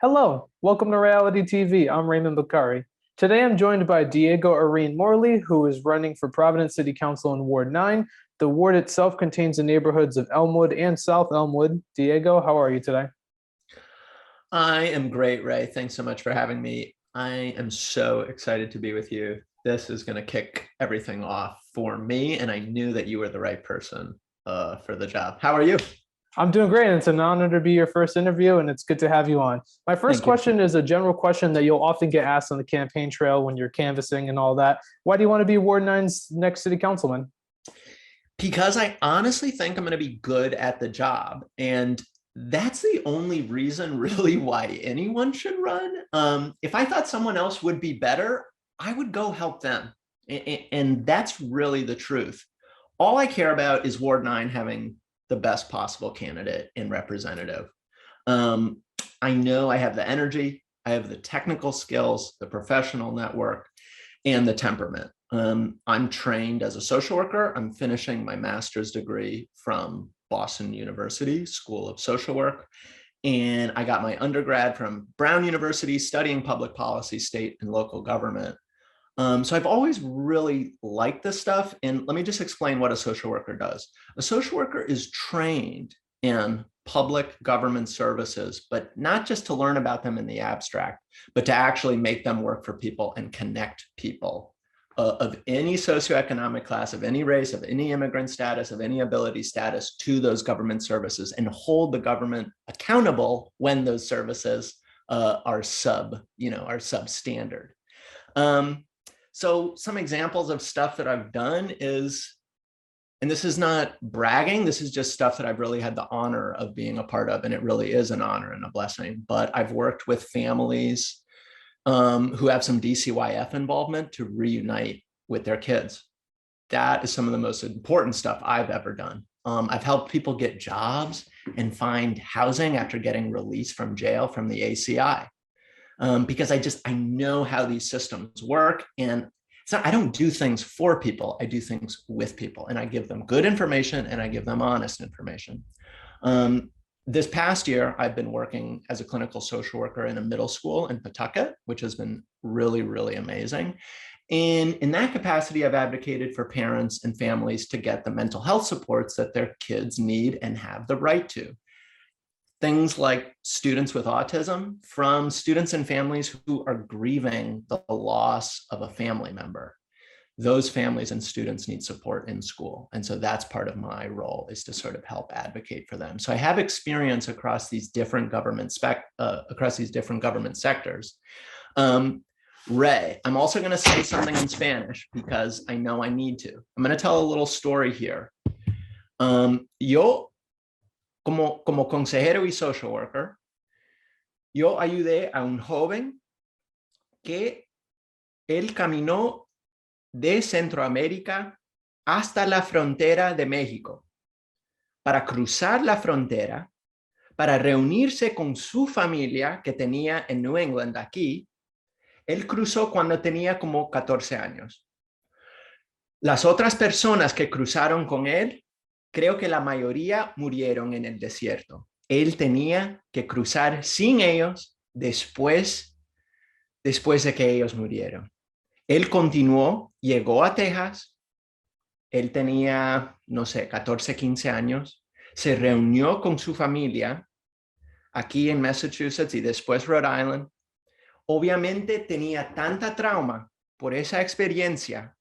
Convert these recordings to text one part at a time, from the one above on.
Hello, welcome to Ray-ality TV. I'm Raymond Bakari. Today I'm joined by Diego Arene-Morley, who is running for Providence City Council in Ward 9. The ward itself contains the neighborhoods of Elmwood and South Elmwood. Diego, how are you today? I am great, Ray. Thanks so much for having me. I am so excited to be with you. This is going to kick everything off for me, and I knew that you were the right person for the job. How are you? I'm doing great, and it's an honor to be your first interview, and it's good to have you on. My first Thank you. question is a general question that you'll often get asked on the campaign trail when you're canvassing and all that. Why do you want to be Ward 9's next city councilman? Because I honestly think I'm going to be good at the job. And that's the only reason really why anyone should run. If I thought someone else would be better, I would go help them. And that's really the truth. All I care about is Ward 9 having the best possible candidate and representative. I know I have the energy, I have the technical skills, the professional network, and the temperament. I'm trained as a social worker. I'm finishing my master's degree from Boston University School of Social Work. And I got my undergrad from Brown University studying public policy, state and local government. So I've always really liked this stuff. And let me just explain what a social worker does. A social worker is trained in public government services, but not just to learn about them in the abstract, but to actually make them work for people and connect people of any socioeconomic class, of any race, of any immigrant status, of any ability status to those government services, and hold the government accountable when those services are substandard. So some examples of stuff that I've done is, and this is not bragging, this is just stuff that I've really had the honor of being a part of, and it really is an honor and a blessing. But I've worked with families who have some DCYF involvement to reunite with their kids. That is some of the most important stuff I've ever done. I've helped people get jobs and find housing after getting released from jail from the ACI. Because I know how these systems work, and I don't do things for people, I do things with people, and I give them good information and I give them honest information. This past year, I've been working as a clinical social worker in a middle school in Pawtucket, which has been really, really amazing. And in that capacity, I've advocated for parents and families to get the mental health supports that their kids need and have the right to. Things like students with autism from students and families who are grieving the loss of a family member. Those families and students need support in school. And so that's part of my role, is to sort of help advocate for them. So I have experience across these different government sectors. Ray, I'm also going to say something in Spanish because I know I need to. I'm going to tell a little story here. Yo, como consejero y social worker, yo ayudé a un joven que él caminó de Centroamérica hasta la frontera de México para cruzar la frontera, para reunirse con su familia que tenía en New England aquí. Él cruzó cuando tenía como 14 años. Las otras personas que cruzaron con él, creo que la mayoría murieron en el desierto. Él tenía que cruzar sin ellos después de que ellos murieron. Él continuó, llegó a Texas, él tenía, no sé, 14, 15 años, se reunió con su familia aquí en Massachusetts y después Rhode Island. Obviamente tenía tanta trauma por esa experiencia.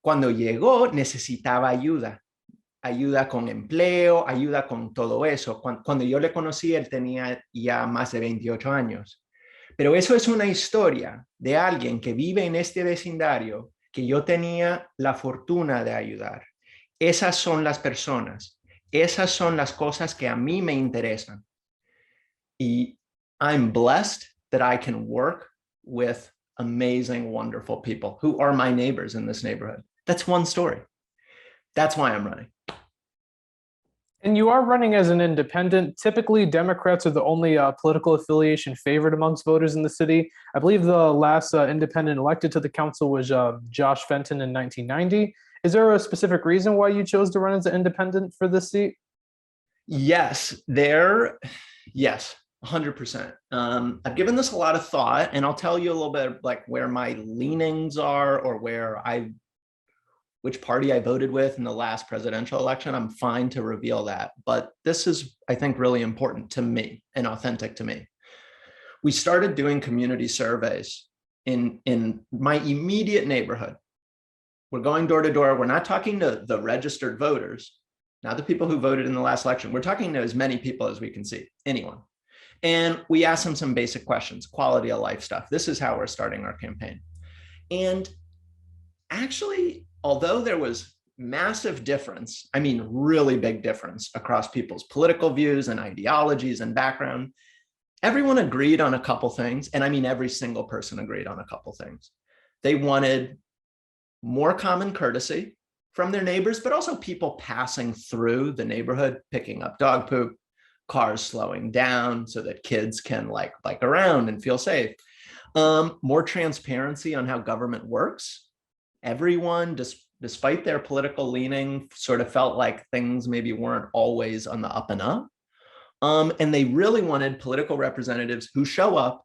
Cuando llegó necesitaba ayuda con empleo, ayuda con todo eso. Cuando yo le conocí, él tenía ya más de 28 años. Pero eso es una historia de alguien que vive en este vecindario que yo tenía la fortuna de ayudar. Esas son las personas, esas son las cosas que a mí me interesan. Y I'm blessed that I can work with amazing, wonderful people who are my neighbors in this neighborhood. That's one story. That's why I'm running. And you are running as an independent. Typically, Democrats are the only political affiliation favored amongst voters in the city. I believe the last independent elected to the council was Josh Fenton in 1990. Is there a specific reason why you chose to run as an independent for this seat? Yes, yes. 100%. I've given this a lot of thought, and I'll tell you a little bit like where my leanings are, or which party I voted with in the last presidential election. I'm fine to reveal that, but this is, I think, really important to me and authentic to me. We started doing community surveys in my immediate neighborhood. We're going door to door. We're not talking to the registered voters, not the people who voted in the last election. We're talking to as many people as we can see, anyone. And we asked them some basic questions, quality of life stuff. This is how we're starting our campaign. And actually, although there was massive difference, I mean, really big difference across people's political views and ideologies and background, everyone agreed on a couple things. And I mean, every single person agreed on a couple things. They wanted more common courtesy from their neighbors, but also people passing through the neighborhood, picking up dog poop, cars slowing down so that kids can like bike around and feel safe. More transparency on how government works. Everyone, despite their political leaning, sort of felt like things maybe weren't always on the up and up. And they really wanted political representatives who show up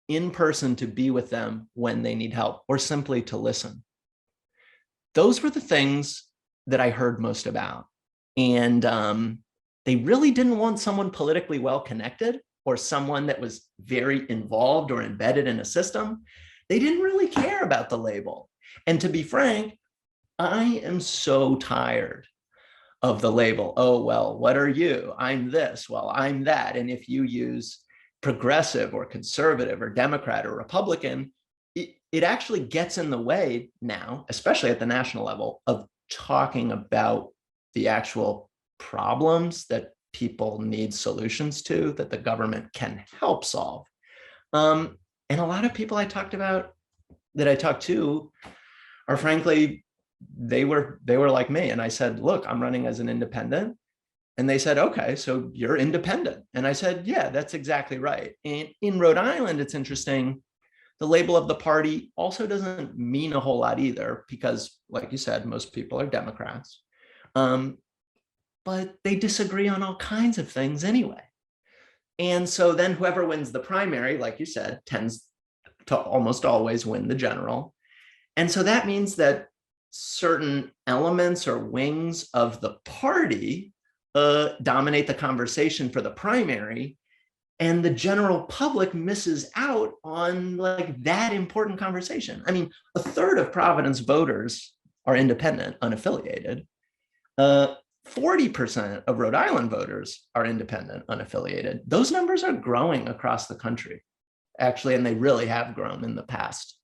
in person to be with them when they need help, or simply to listen. Those were the things that I heard most about. And they really didn't want someone politically well connected or someone that was very involved or embedded in a system. They didn't really care about the label. And to be frank, I am so tired of the label. Oh, well, what are you? I'm this. Well, I'm that. And if you use progressive or conservative or Democrat or Republican, it actually gets in the way now, especially at the national level, of talking about the actual problems that people need solutions to, that the government can help solve. And a lot of people I talked to are frankly, they were like me. And I said, look, I'm running as an independent. And they said, okay, so you're independent. And I said, yeah, that's exactly right. And in Rhode Island, it's interesting. The label of the party also doesn't mean a whole lot either, because like you said, most people are Democrats. But they disagree on all kinds of things anyway. And so then whoever wins the primary, like you said, tends to almost always win the general. And so that means that certain elements or wings of the party dominate the conversation for the primary, and the general public misses out on like that important conversation. I mean, a third of Providence voters are independent, unaffiliated. 40% of Rhode Island voters are independent, unaffiliated. Those numbers are growing across the country, actually, and they really have grown in the past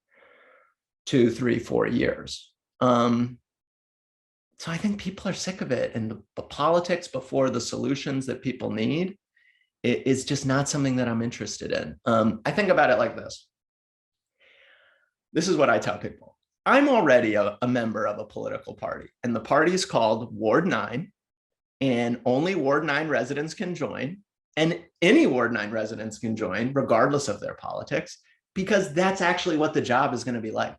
2, 3, 4 years. So I think people are sick of it, and the politics before the solutions that people need is just not something that I'm interested in. I think about it like this. This is what I tell people. I'm already a member of a political party, and the party is called Ward 9, and only Ward 9 residents can join, and any Ward 9 residents can join regardless of their politics, because that's actually what the job is going to be like.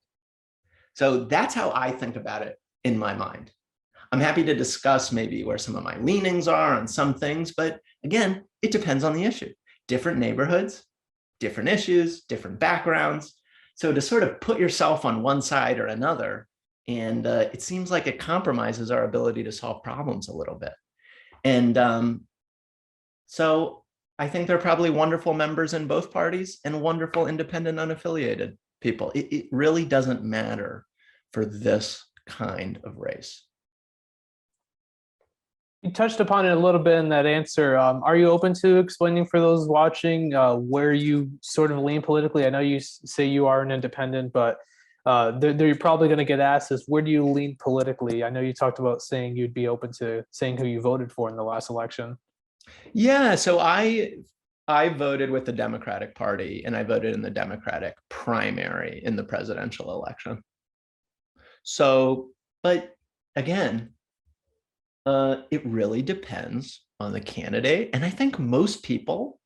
So that's how I think about it in my mind. I'm happy to discuss maybe where some of my leanings are on some things, but again, it depends on the issue. Different neighborhoods, different issues, different backgrounds. So to sort of put yourself on one side or another, and it seems like it compromises our ability to solve problems a little bit. And so I think there are probably wonderful members in both parties and wonderful independent unaffiliated people. It really doesn't matter for this kind of race. You touched upon it a little bit in that answer. Are you open to explaining for those watching where you sort of lean politically? I know you say you are an independent, but they're probably going to get asked is, where do you lean politically? I know you talked about saying you'd be open to saying who you voted for in the last election. Yeah, so I voted with the Democratic Party, and I voted in the Democratic primary in the presidential election. So, but again, it really depends on the candidate. And I think most people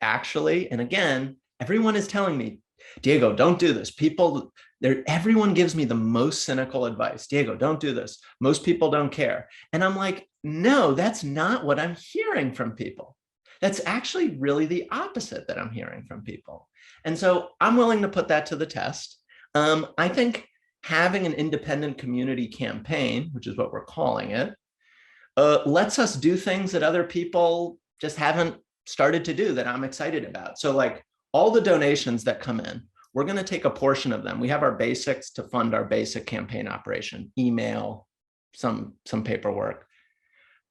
actually, and again, everyone is telling me, Diego, don't do this. Everyone gives me the most cynical advice. Diego, don't do this. Most people don't care. And I'm like, no, that's not what I'm hearing from people. That's actually really the opposite that I'm hearing from people. And so I'm willing to put that to the test. I think having an independent community campaign, which is what we're calling it, lets us do things that other people just haven't started to do that I'm excited about. So like all the donations that come in, we're going to take a portion of them. We have our basics to fund our basic campaign operation, email, some paperwork.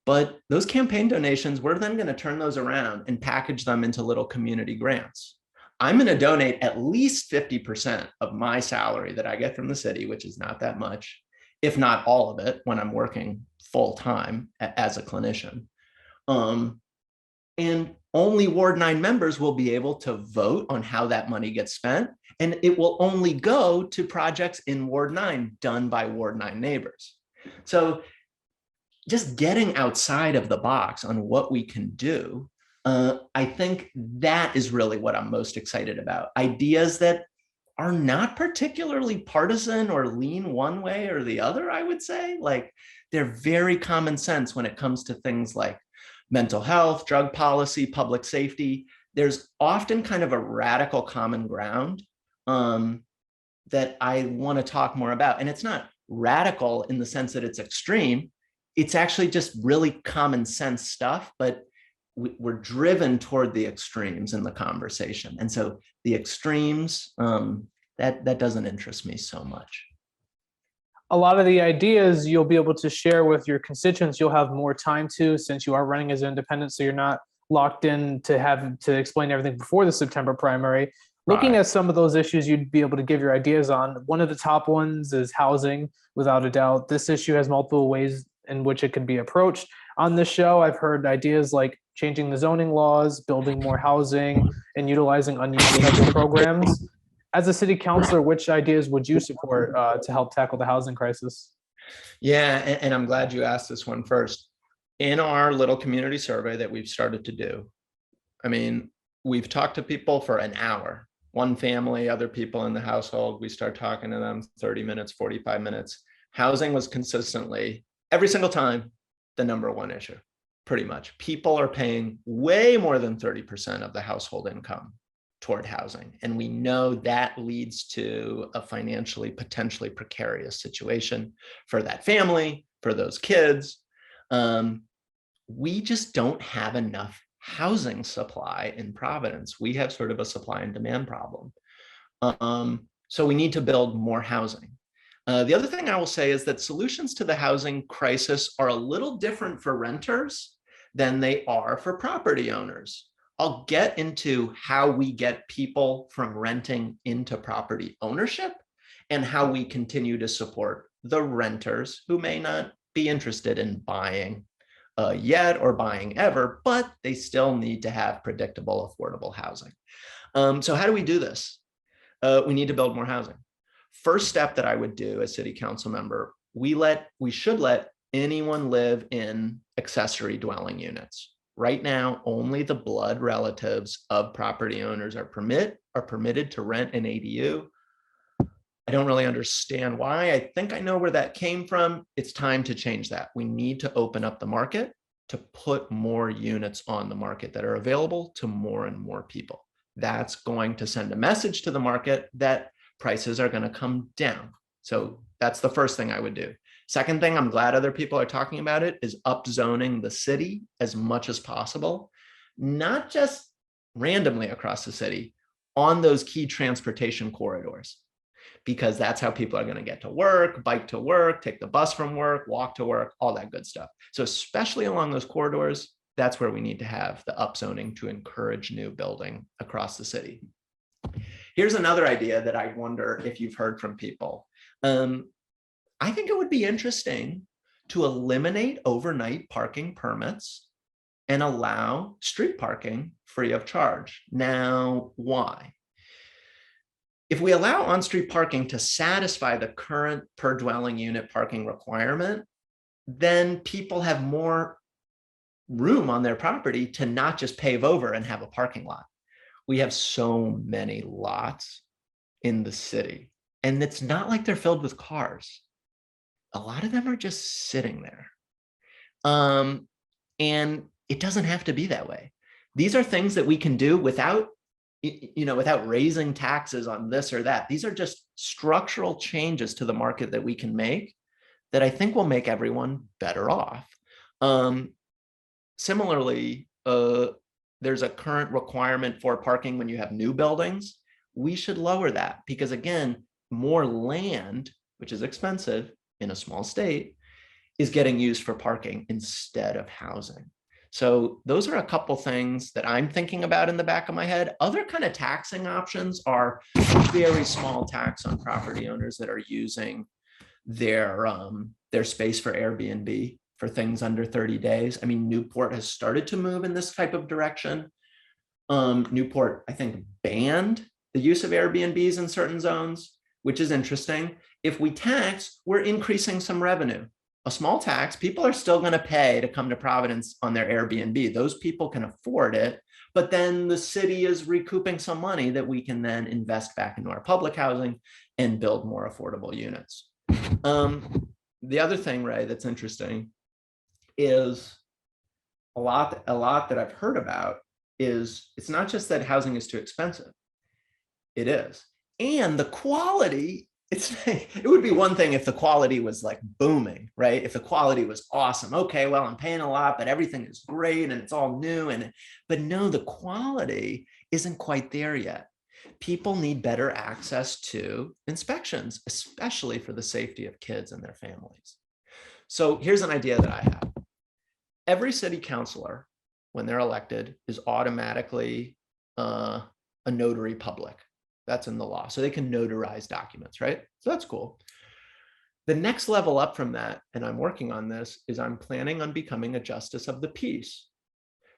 But those campaign donations, we're then going to turn those around and package them into little community grants. I'm going to donate at least 50% of my salary that I get from the city, which is not that much, if not all of it, when I'm working full time as a clinician. And only Ward 9 members will be able to vote on how that money gets spent. And it will only go to projects in Ward 9 done by Ward 9 neighbors. So just getting outside of the box on what we can do, I think that is really what I'm most excited about. Ideas that are not particularly partisan or lean one way or the other, I would say. Like they're very common sense when it comes to things like mental health, drug policy, public safety. There's often kind of a radical common ground that I want to talk more about. And it's not radical in the sense that it's extreme. It's actually just really common sense stuff, but we're driven toward the extremes in the conversation. And so the extremes, that doesn't interest me so much. A lot of the ideas you'll be able to share with your constituents, you'll have more time to, since you are running as an independent, so you're not locked in to have to explain everything before the September primary. Looking Right. at some of those issues you'd be able to give your ideas on, one of the top ones is housing, without a doubt. This issue has multiple ways in which it can be approached. On this show, I've heard ideas like changing the zoning laws, building more housing, and utilizing unused federal programs. As a city councilor, which ideas would you support to help tackle the housing crisis? Yeah, and I'm glad you asked this one first. In our little community survey that we've started to do, I mean, we've talked to people for an hour. One family, other people in the household, we start talking to them 30 minutes, 45 minutes. Housing was consistently, every single time, the number one issue, pretty much. People are paying way more than 30% of the household income toward housing. And we know that leads to a financially potentially precarious situation for that family, for those kids. We just don't have enough housing supply in Providence. We have sort of a supply and demand problem. So we need to build more housing. The other thing I will say is that solutions to the housing crisis are a little different for renters than they are for property owners. I'll get into how we get people from renting into property ownership and how we continue to support the renters who may not be interested in buying yet or buying ever, but they still need to have predictable, affordable housing. So how do we do this? We need to build more housing. First step that I would do as city council member, we should let anyone live in accessory dwelling units. Right now, only the blood relatives of property owners are permitted to rent an ADU. I don't really understand why. I think I know where that came from. It's time to change that. We need to open up the market to put more units on the market that are available to more and more people. That's going to send a message to the market that prices are going to come down. So that's the first thing I would do. Second thing, I'm glad other people are talking about it, is upzoning the city as much as possible, not just randomly across the city, on those key transportation corridors, because that's how people are going to get to work, bike to work, take the bus from work, walk to work, all that good stuff. So especially along those corridors, that's where we need to have the upzoning to encourage new building across the city. Here's another idea that I wonder if you've heard from people. I think it would be interesting to eliminate overnight parking permits and allow street parking free of charge. Now, why? If we allow on-street parking to satisfy the current per dwelling unit parking requirement, then people have more room on their property to not just pave over and have a parking lot. We have so many lots in the city, and it's not like they're filled with cars. A lot of them are just sitting there. And it doesn't have to be that way. These are things that we can do without, without raising taxes on this or that. These are just structural changes to the market that we can make that I think will make everyone better off. Similarly, there's a current requirement for parking when you have new buildings. We should lower that because, again, more land, which is expensive in a small state, is getting used for parking instead of housing. So those are a couple things that I'm thinking about in the back of my head. Other kind of taxing options are very small tax on property owners that are using their space for Airbnb for things under 30 days. I mean, Newport has started to move in this type of direction. Newport, I think, banned the use of Airbnbs in certain zones, which is interesting. If we tax, we're increasing some revenue. A small tax, people are still going to pay to come to Providence on their Airbnb. Those people can afford it, but then the city is recouping some money that we can then invest back into our public housing and build more affordable units. The other thing, Ray, that's interesting is a lot that I've heard about is it's not just that housing is too expensive. It is. And the quality, it would be one thing if the quality was like booming, right? If the quality was awesome. Okay, well, I'm paying a lot, but everything is great and it's all new. But no, the quality isn't quite there yet. People need better access to inspections, especially for the safety of kids and their families. So here's an idea that I have. Every city councilor, when they're elected, is automatically a notary public. That's in the law. So they can notarize documents, right? So that's cool. The next level up from that, and I'm working on this, is I'm planning on becoming a justice of the peace.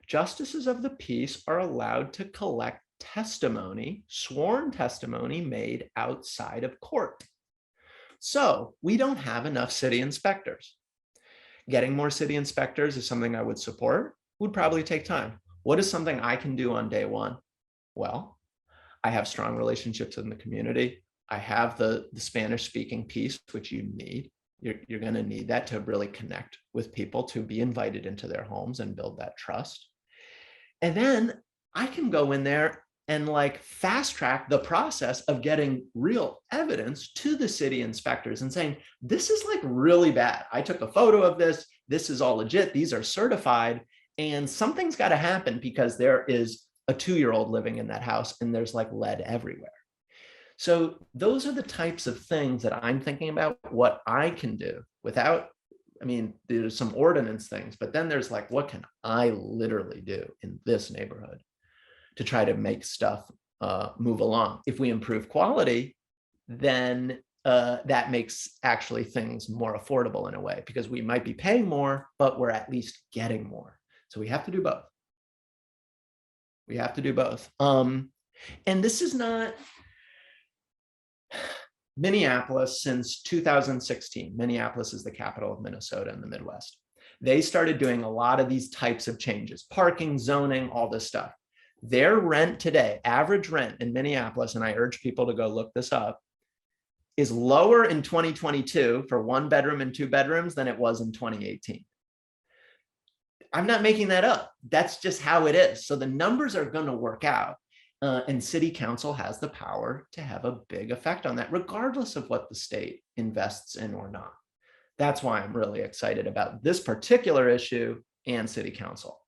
Justices of the peace are allowed to collect testimony, sworn testimony made outside of court. So we don't have enough city inspectors. Getting more city inspectors is something I would support, would probably take time. What is something I can do on day one? Well, I have strong relationships in the community. I have the Spanish speaking piece, which you need. You're going to need that to really connect with people, to be invited into their homes and build that trust. And then I can go in there and like fast track the process of getting real evidence to the city inspectors and saying, this is like really bad. I took a photo of this. This is all legit. These are certified. And something's got to happen because there is a 2-year-old living in that house and there's like lead everywhere. So those are the types of things that I'm thinking about what I can do without, I mean, there's some ordinance things, but then there's like, what can I literally do in this neighborhood to try to make stuff move along? If we improve quality, then that makes actually things more affordable in a way, because we might be paying more, but we're at least getting more. So we have to do both. We have to do both. And this is not Minneapolis since 2016. Minneapolis is the capital of Minnesota in the Midwest. They started doing a lot of these types of changes, parking, zoning, all this stuff. Their rent today, average rent in Minneapolis, and I urge people to go look this up, is lower in 2022 for 1 bedroom and 2 bedrooms than it was in 2018. I'm not making that up. That's just how it is. So the numbers are going to work out. And city council has the power to have a big effect on that, regardless of what the state invests in or not. That's why I'm really excited about this particular issue and city council.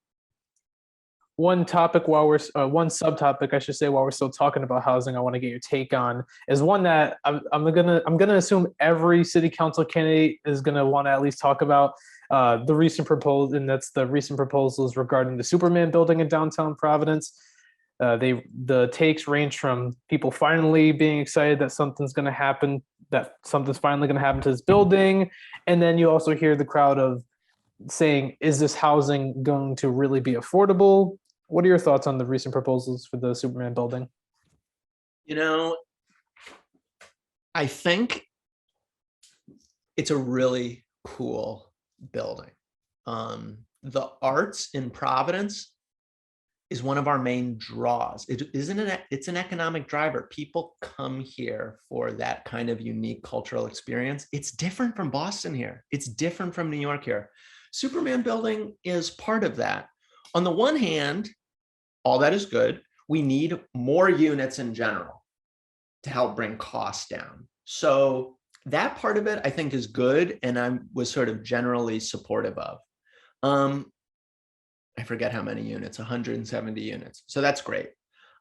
One topic one subtopic, I should say, while we're still talking about housing, I want to get your take on is one that I'm gonna assume every city council candidate is gonna want to at least talk about. The recent proposal, and that's the recent proposals regarding the Superman building in downtown Providence. The takes range from people finally being excited that something's going to happen, that something's finally going to happen to this building, and then you also hear the crowd of saying, is this housing going to really be affordable? What are your thoughts on the recent proposals for the Superman building? You know, I think it's a really cool building. The arts in Providence is one of our main draws. It's an economic driver. People come here for that kind of unique cultural experience. It's different from Boston here. It's different from New York here. Superman building is part of that. On the one hand, all that is good. We need more units in general to help bring costs down. So that part of it I think is good, and I was sort of generally supportive of. I forget how many units, 170 units. So that's great.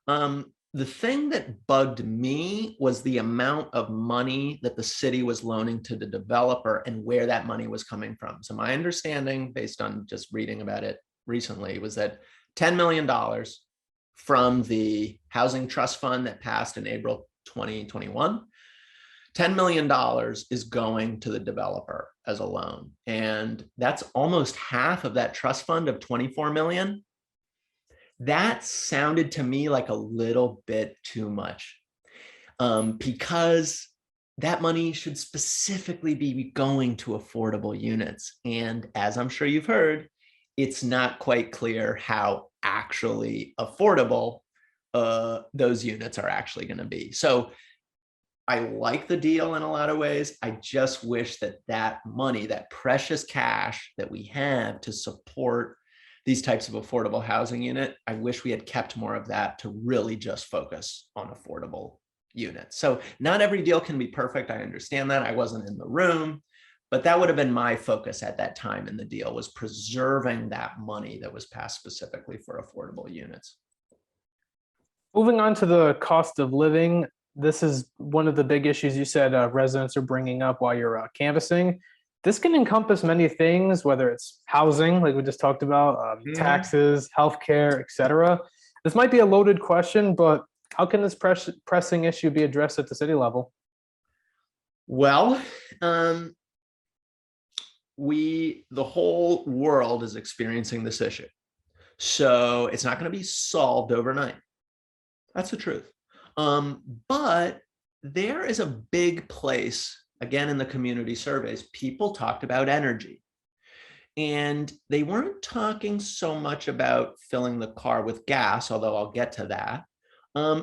The thing that bugged me was the amount of money that the city was loaning to the developer and where that money was coming from. So my understanding, based on just reading about it recently, was that $10 million from the Housing Trust Fund that passed in April 2021, $10 million is going to the developer as a loan. And that's almost half of that trust fund of 24 million. That sounded to me like a little bit too much, because that money should specifically be going to affordable units. And as I'm sure you've heard, it's not quite clear how actually affordable those units are actually going to be. So I like the deal in a lot of ways. I just wish that that money, that precious cash that we have to support these types of affordable housing unit, I wish we had kept more of that to really just focus on affordable units. So not every deal can be perfect. I understand that. I wasn't in the room, but that would have been my focus at that time in the deal, was preserving that money that was passed specifically for affordable units. Moving on to the cost of living, this is one of the big issues you said residents are bringing up while you're canvassing. This can encompass many things, whether it's housing, like we just talked about, taxes, healthcare, etc. This might be a loaded question, but how can this pressing issue be addressed at the city level? Well, the whole world is experiencing this issue. So it's not going to be solved overnight. That's the truth. But there is a big place, again, in the community surveys, people talked about energy. And they weren't talking so much about filling the car with gas, although I'll get to that.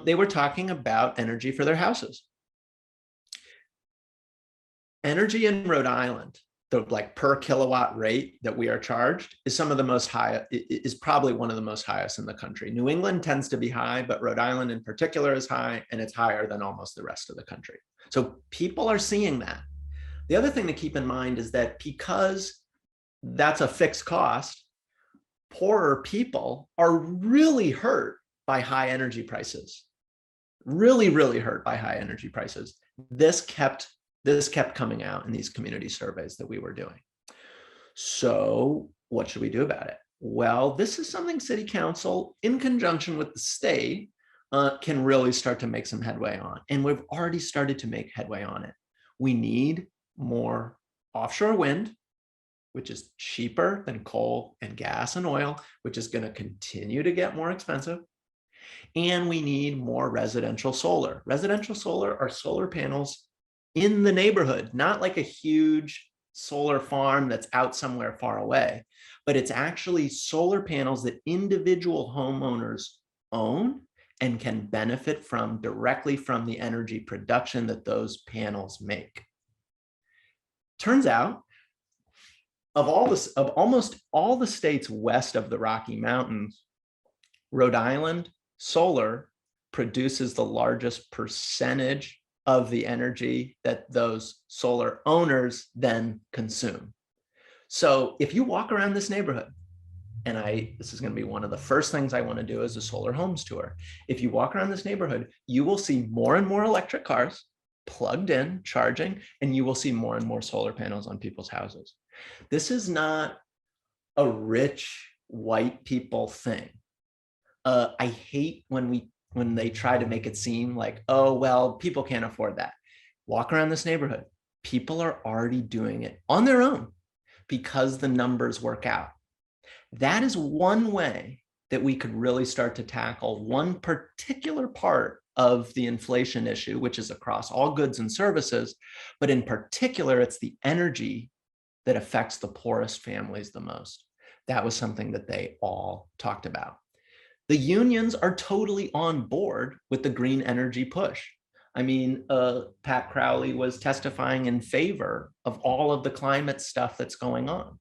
They were talking about energy for their houses. Energy in Rhode Island, the like per kilowatt rate that we are charged, is some of the most high, is probably one of the most highest in the country. New England tends to be high, but Rhode Island in particular is high, and it's higher than almost the rest of the country. So people are seeing that. The other thing to keep in mind is that because that's a fixed cost, poorer people are really hurt by high energy prices. Really, really hurt by high energy prices. This kept coming out in these community surveys that we were doing. So what should we do about it? Well, this is something City Council, in conjunction with the state, can really start to make some headway on. And we've already started to make headway on it. We need more offshore wind, which is cheaper than coal and gas and oil, which is going to continue to get more expensive. And we need more residential solar. Residential solar are solar panels in the neighborhood, not like a huge solar farm that's out somewhere far away, but it's actually solar panels that individual homeowners own and can benefit from directly from the energy production that those panels make. Turns out, of almost all the states west of the Rocky Mountains, Rhode Island solar produces the largest percentage of the energy that those solar owners then consume. So if you walk around this neighborhood, and this is going to be one of the first things I want to do as a solar homes tour. If you walk around this neighborhood, you will see more and more electric cars plugged in, charging, and you will see more and more solar panels on people's houses. This is not a rich white people thing. I hate when they try to make it seem like, oh, well, people can't afford that. Walk around this neighborhood. People are already doing it on their own because the numbers work out. That is one way that we could really start to tackle one particular part of the inflation issue, which is across all goods and services, but in particular, it's the energy that affects the poorest families the most. That was something that they all talked about. The unions are totally on board with the green energy push. I mean, Pat Crowley was testifying in favor of all of the climate stuff that's going on.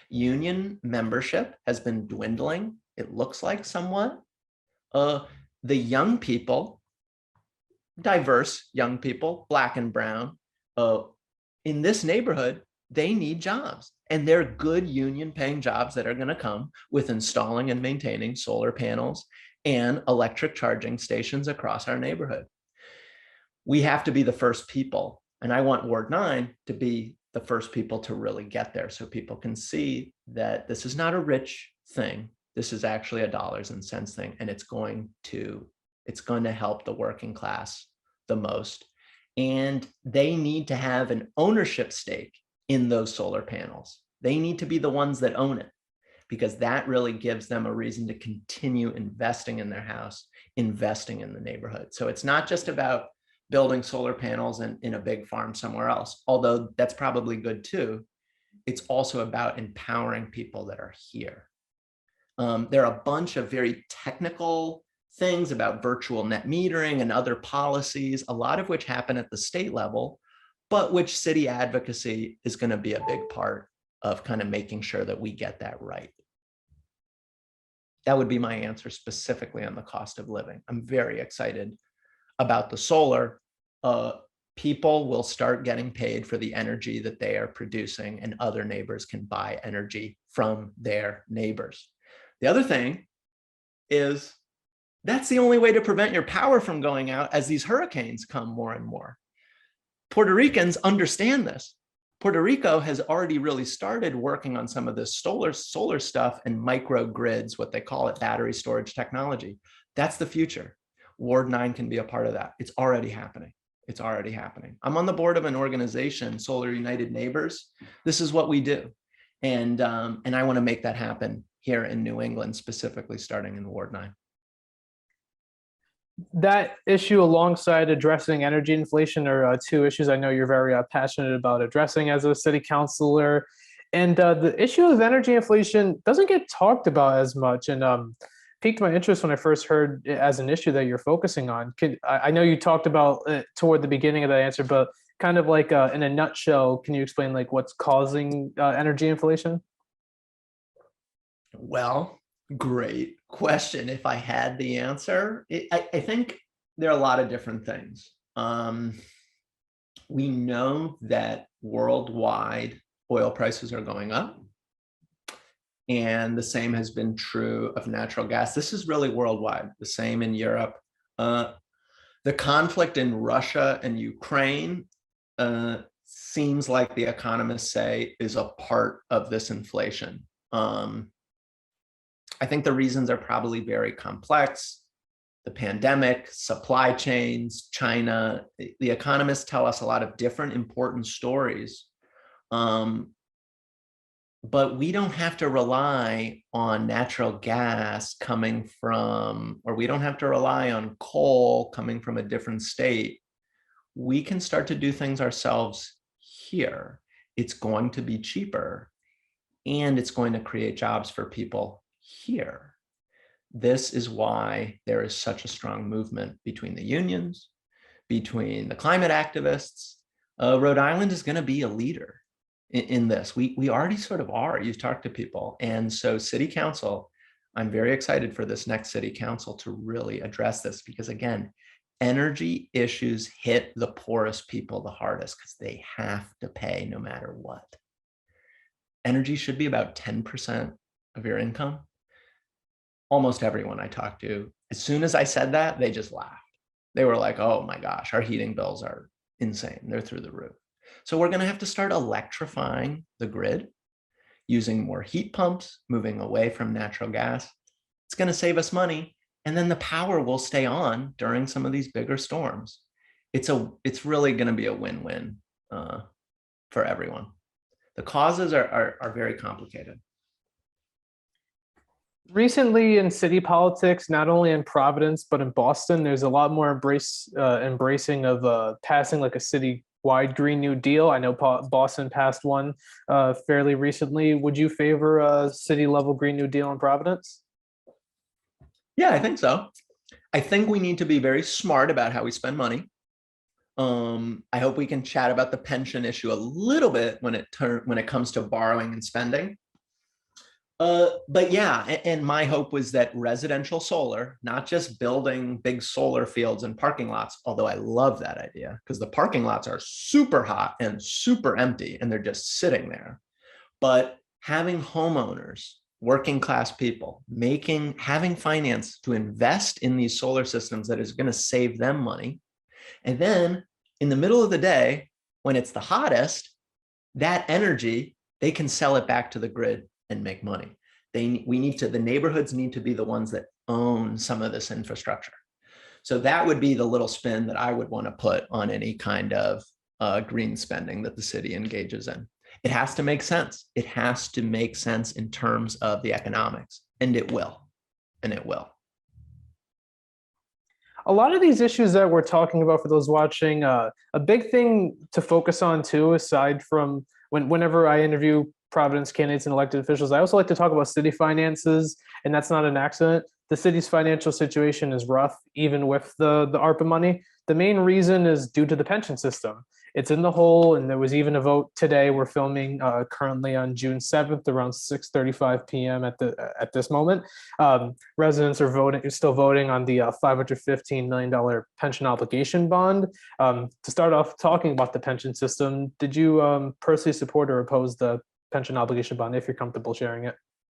Union membership has been dwindling, it looks like, somewhat. The young people, diverse young people, Black and brown, in this neighborhood, they need jobs, and they're good union paying jobs that are going to come with installing and maintaining solar panels and electric charging stations across our neighborhood. We have to be the first people, and I want Ward 9 to be the first people to really get there, so people can see that this is not a rich thing. This is actually a dollars and cents thing, and it's going to help the working class the most. And they need to have an ownership stake in those solar panels. They need to be the ones that own it, because that really gives them a reason to continue investing in their house, investing in the neighborhood. So it's not just about building solar panels in a big farm somewhere else, although that's probably good too. It's also about empowering people that are here. There are a bunch of very technical things about virtual net metering and other policies, a lot of which happen at the state level, but which city advocacy is going to be a big part of kind of making sure that we get that right. That would be my answer specifically on the cost of living. I'm very excited about the solar. People will start getting paid for the energy that they are producing, and other neighbors can buy energy from their neighbors. The other thing is that's the only way to prevent your power from going out as these hurricanes come more and more. Puerto Ricans understand this. Puerto Rico has already really started working on some of this solar stuff and microgrids, what they call it, battery storage technology. That's the future. Ward 9 can be a part of that. It's already happening. It's already happening. I'm on the board of an organization, Solar United Neighbors. This is what we do. And I want to make that happen here in New England, specifically starting in Ward 9. That issue alongside addressing energy inflation are two issues I know you're very passionate about addressing as a city councilor. And the issue of energy inflation doesn't get talked about as much, and piqued my interest when I first heard it as an issue that you're focusing on. I know you talked about it toward the beginning of that answer, but kind of like in a nutshell, can you explain like what's causing energy inflation? Well, great question. If I had the answer, I think there are a lot of different things. We know that worldwide oil prices are going up, and the same has been true of natural gas. This is really worldwide, the same in Europe. The conflict in Russia and Ukraine seems like the economists say is a part of this inflation. I think the reasons are probably very complex. The pandemic, supply chains, China. The economists tell us a lot of different important stories. But we don't have to rely on natural gas coming from, or we don't have to rely on coal coming from a different state. We can start to do things ourselves here. It's going to be cheaper, and it's going to create jobs for people here. This is why there is such a strong movement between the unions, between the climate activists. Rhode Island is going to be a leader in this. We already sort of are. You've talked to people. And so city council, I'm very excited for this next city council to really address this, because again, energy issues hit the poorest people the hardest because they have to pay no matter what. Energy should be about 10% of your income. Almost everyone I talked to, as soon as I said that, they just laughed. They were like, oh my gosh, our heating bills are insane. They're through the roof. So we're going to have to start electrifying the grid, using more heat pumps, moving away from natural gas. It's going to save us money. And then the power will stay on during some of these bigger storms. It's really going to be a win-win for everyone. The causes are very complicated. Recently in city politics, not only in Providence, but in Boston, there's a lot more embracing of passing like a city-wide Green New Deal. I know Boston passed one fairly recently. Would you favor a city-level Green New Deal in Providence? Yeah, I think so. I think we need to be very smart about how we spend money. I hope we can chat about the pension issue a little bit when it comes to borrowing and spending. But yeah, and my hope was that residential solar, not just building big solar fields and parking lots, although I love that idea because the parking lots are super hot and super empty and they're just sitting there. But having homeowners, working class people, having finance to invest in these solar systems that is going to save them money. And then in the middle of the day, when it's the hottest, that energy, they can sell it back to the grid and make money. The neighborhoods need to be the ones that own some of this infrastructure. So that would be the little spin that I would want to put on any kind of green spending that the city engages in. It has to make sense. It has to make sense in terms of the economics, and it will, and it will. A lot of these issues that we're talking about for those watching, a big thing to focus on too, aside from whenever I interview Providence candidates and elected officials, I also like to talk about city finances, and that's not an accident. The city's financial situation is rough, even with the ARPA money. The main reason is due to the pension system. It's in the hole, and there was even a vote today. We're filming currently on June 7th, around 6:35 p.m. at this moment. Residents are still voting on the $515 million pension obligation bond. To start off talking about the pension system, did you personally support or oppose the pension obligation bond, if you're comfortable sharing it?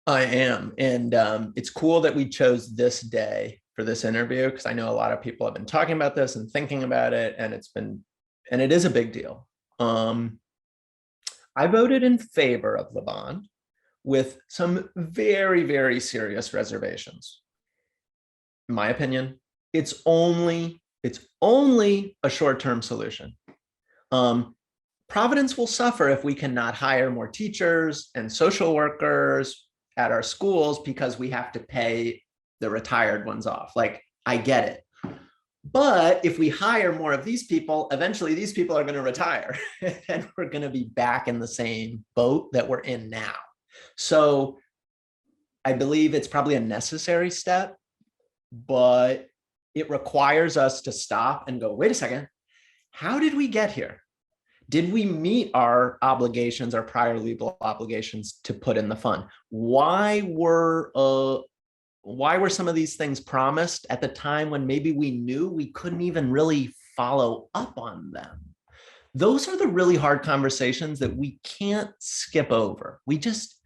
I am, and it's cool that we chose this day for this interview because I know a lot of people have been talking about this and thinking about it, and it is a big deal. I voted in favor of the bond with some very, very serious reservations. In my opinion, it's only a short-term solution. Providence will suffer if we cannot hire more teachers and social workers at our schools because we have to pay the retired ones off. Like, I get it. But if we hire more of these people, eventually these people are going to retire and we're going to be back in the same boat that we're in now. So I believe it's probably a necessary step, but it requires us to stop and go, wait a second, how did we get here? Did we meet our obligations, our prior legal obligations to put in the fund? Why were some of these things promised at the time when maybe we knew we couldn't even really follow up on them? Those are the really hard conversations that we can't skip over. We just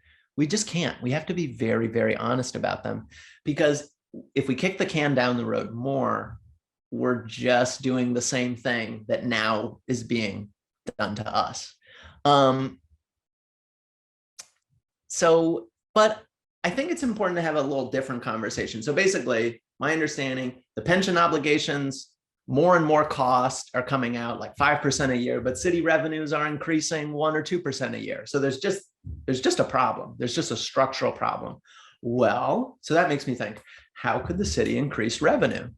can't. We have to be very, very honest about them, because if we kick the can down the road more, we're just doing the same thing that now is being done to us. But I think it's important to have a little different conversation. So basically, my understanding, the pension obligations, more and more costs are coming out, like 5% a year, but city revenues are increasing 1 or 2% a year. So there's just a problem. There's just a structural problem. Well, so that makes me think, how could the city increase revenue?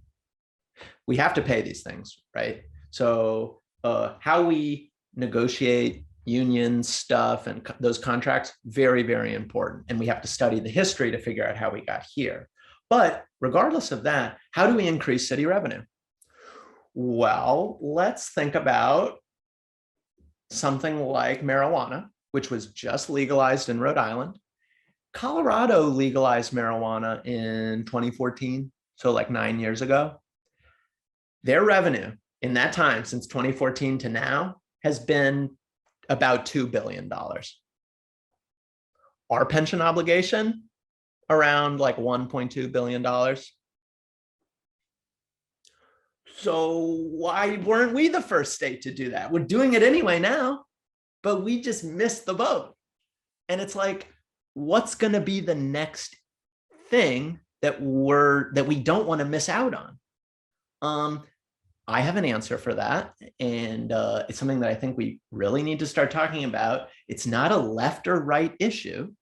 We have to pay these things, right? So how we negotiate union stuff and those contracts, very, very important. And we have to study the history to figure out how we got here. But regardless of that, how do we increase city revenue? Well, let's think about something like marijuana, which was just legalized in Rhode Island. Colorado legalized marijuana in 2014, so like 9 years ago. Their revenue in that time, since 2014 to now, has been about $2 billion. Our pension obligation, around like $1.2 billion. So why weren't we the first state to do that? We're doing it anyway now, but we just missed the boat. And it's like, what's going to be the next thing that we don't want to miss out on? I have an answer for that. And it's something that I think we really need to start talking about. It's not a left or right issue,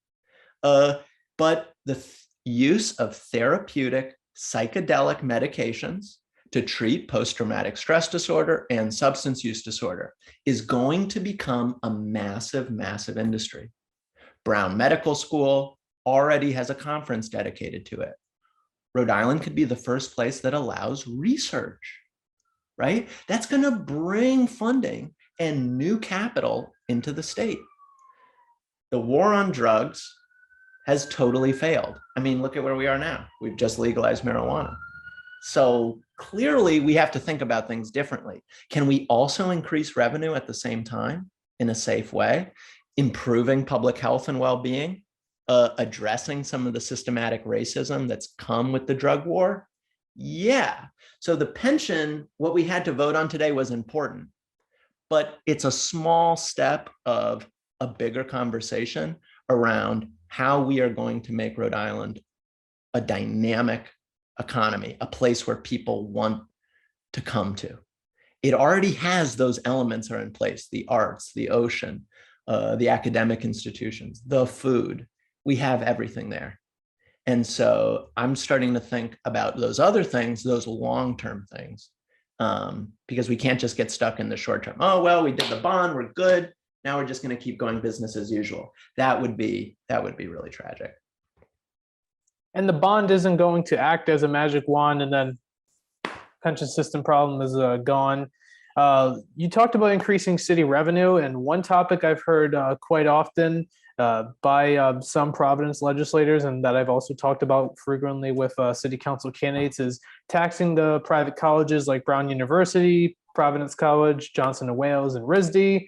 but the use of therapeutic psychedelic medications to treat post-traumatic stress disorder and substance use disorder is going to become a massive, massive industry. Brown Medical School already has a conference dedicated to it. Rhode Island could be the first place that allows research, right? That's going to bring funding and new capital into the state. The war on drugs has totally failed. I mean, look at where we are now. We've just legalized marijuana. So clearly we have to think about things differently. Can we also increase revenue at the same time in a safe way, improving public health and well-being, addressing some of the systematic racism that's come with the drug war? Yeah. So the pension, what we had to vote on today was important, but it's a small step of a bigger conversation around how we are going to make Rhode Island a dynamic economy, a place where people want to come to. It already has those elements are in place: the arts, the ocean, the academic institutions, the food. We have everything there. And so I'm starting to think about those other things, those long-term things, because we can't just get stuck in the short term. Oh, well, we did the bond, we're good. Now we're just going to keep going business as usual. That would be really tragic. And the bond isn't going to act as a magic wand and then pension system problem is gone. You talked about increasing city revenue, and one topic I've heard quite often by some Providence legislators, and that I've also talked about frequently with city council candidates, is taxing the private colleges like Brown University, Providence College, Johnson & Wales, and RISD.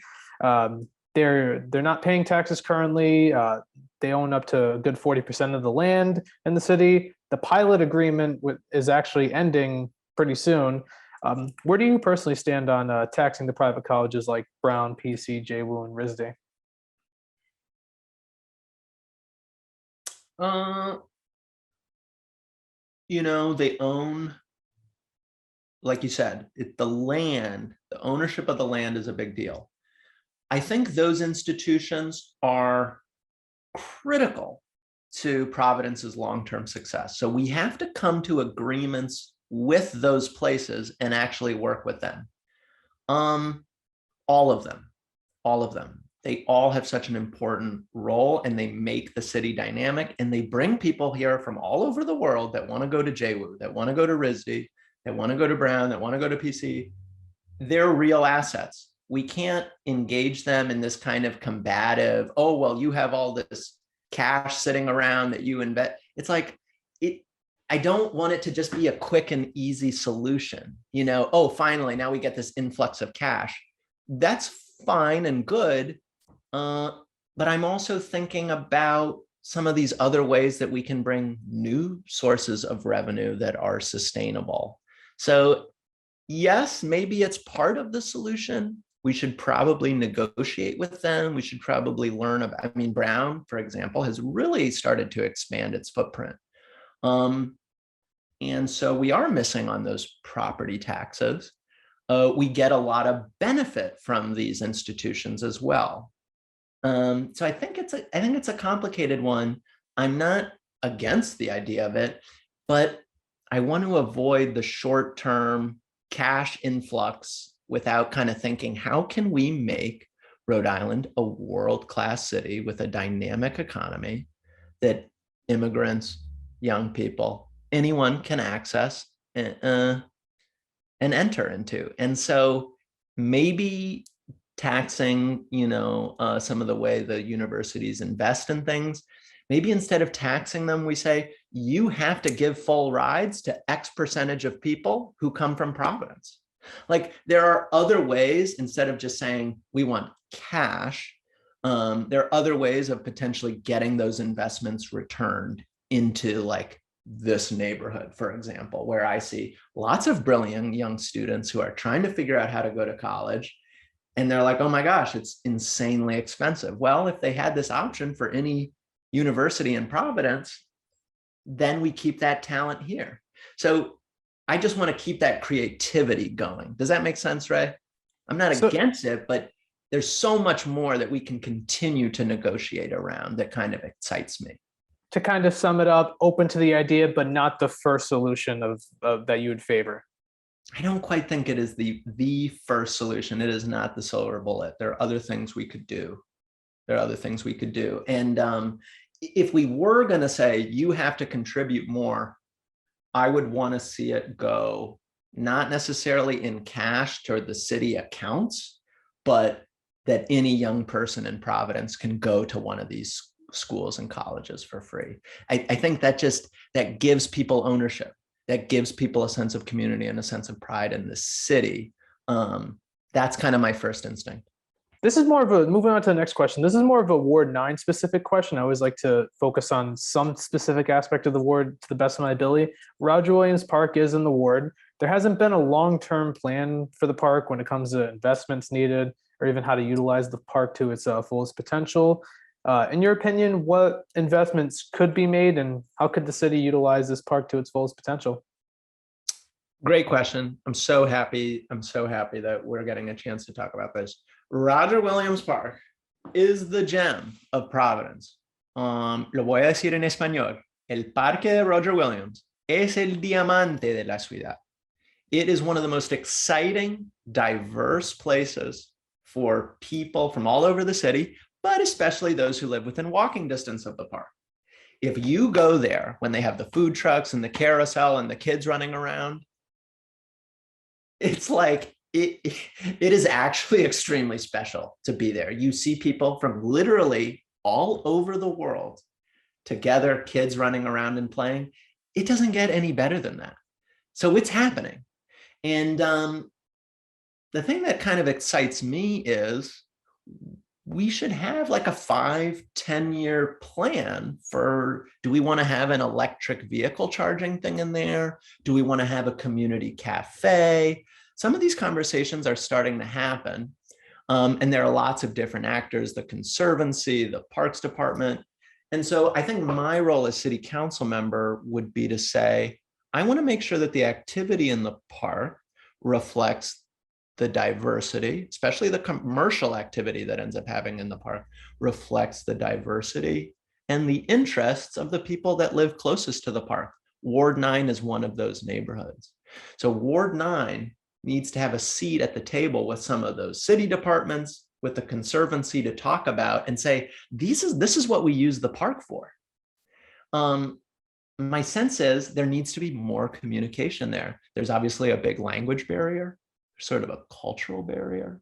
They're not paying taxes currently. They own up to a good 40% of the land in the city. The pilot agreement is actually ending pretty soon. Where do you personally stand on taxing the private colleges like Brown, PC, JWU, and RISD? They own, like you said, the land, the ownership of the land is a big deal. I think those institutions are critical to Providence's long-term success. So we have to come to agreements with those places and actually work with them. All of them. They all have such an important role, and they make the city dynamic, and they bring people here from all over the world that want to go to JWU, that want to go to RISD, that want to go to Brown, that want to go to PC. They're real assets. We can't engage them in this kind of combative, oh, well, you have all this cash sitting around that you invest. It's like, I don't want it to just be a quick and easy solution. Oh, finally, now we get this influx of cash. That's fine and good. But I'm also thinking about some of these other ways that we can bring new sources of revenue that are sustainable. So yes, maybe it's part of the solution. We should probably negotiate with them. We should probably learn about, Brown, for example, has really started to expand its footprint. And so we are missing on those property taxes. We get a lot of benefit from these institutions as well. So I think it's a complicated one. I'm not against the idea of it, but I want to avoid the short-term cash influx without kind of thinking, how can we make Rhode Island a world-class city with a dynamic economy that immigrants, young people, anyone can access and enter into? And so maybe taxing, some of the way the universities invest in things, maybe instead of taxing them, we say, you have to give full rides to X percentage of people who come from Providence. Like, there are other ways, instead of just saying we want cash, there are other ways of potentially getting those investments returned into like this neighborhood, for example, where I see lots of brilliant young students who are trying to figure out how to go to college. And they're like, oh my gosh, it's insanely expensive. Well, if they had this option for any university in Providence, then we keep that talent here. So I just want to keep that creativity going. Does that make sense, Ray? I'm not against it, but there's so much more that we can continue to negotiate around that kind of excites me. To kind of sum it up, open to the idea, but not the first solution of that you would favor. I don't quite think it is the first solution. It is not the silver bullet. There are other things we could do. And if we were going to say you have to contribute more, I would want to see it go not necessarily in cash toward the city accounts, but that any young person in Providence can go to one of these schools and colleges for free. I think that gives people ownership. That gives people a sense of community and a sense of pride in the city. That's kind of my first instinct. This is more of a, moving on to the next question. This is more of a Ward 9 specific question. I always like to focus on some specific aspect of the ward to the best of my ability. Roger Williams Park is in the ward. There hasn't been a long-term plan for the park when it comes to investments needed or even how to utilize the park to its fullest potential. In your opinion, what investments could be made and how could the city utilize this park to its fullest potential? Great question. I'm so happy that we're getting a chance to talk about this. Roger Williams Park is the gem of Providence. Lo voy a decir en español. El Parque de Roger Williams es el diamante de la ciudad. It is one of the most exciting, diverse places for people from all over the city, but especially those who live within walking distance of the park. If you go there when they have the food trucks and the carousel and the kids running around, it's like, it is actually extremely special to be there. You see people from literally all over the world together, kids running around and playing. It doesn't get any better than that. So it's happening. And the thing that kind of excites me is we should have like a 5-10-year plan for, do we want to have an electric vehicle charging thing in there? Do we want to have a community cafe? Some of these conversations are starting to happen. And there are lots of different actors, the Conservancy, the Parks Department. And so I think my role as city council member would be to say, I want to make sure that the activity in the park reflects the diversity, especially the commercial activity that ends up having in the park, reflects the diversity and the interests of the people that live closest to the park. Ward 9 is one of those neighborhoods. So Ward 9 needs to have a seat at the table with some of those city departments, with the Conservancy, to talk about and say, this is what we use the park for. My sense is there needs to be more communication there. There's obviously a big language barrier, sort of a cultural barrier.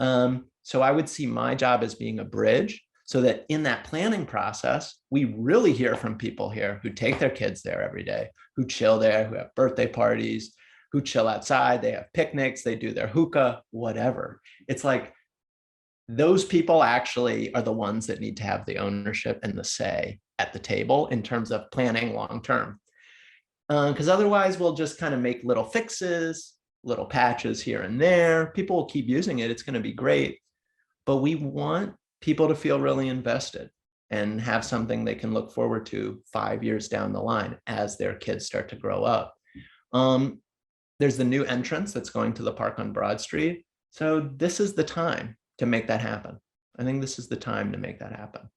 So I would see my job as being a bridge so that in that planning process, we really hear from people here who take their kids there every day, who chill there, who have birthday parties, who chill outside, they have picnics, they do their hookah, whatever. It's like those people actually are the ones that need to have the ownership and the say at the table in terms of planning long-term. Because otherwise we'll just kind of make little fixes, little patches here and there. People will keep using it. It's going to be great. But we want people to feel really invested and have something they can look forward to 5 years down the line as their kids start to grow up. There's the new entrance that's going to the park on Broad Street. So this is the time to make that happen. I think this is the time to make that happen.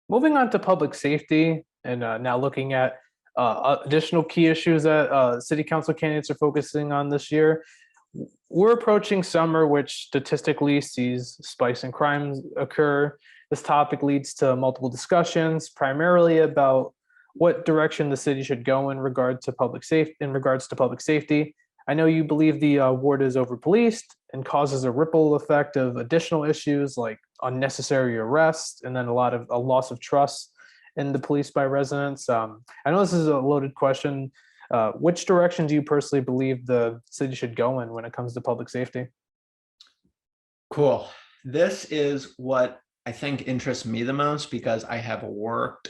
Moving on to public safety and now looking at additional key issues that city council candidates are focusing on this year. We're approaching summer, which statistically sees spikes in crimes occur. This topic leads to multiple discussions, primarily about what direction the city should go in regards to public safety. I know you believe the ward is over-policed and causes a ripple effect of additional issues like unnecessary arrests and then a loss of trust in the police by residents. I know this is a loaded question. Which direction do you personally believe the city should go in when it comes to public safety? Cool. This is what I think interests me the most because I have worked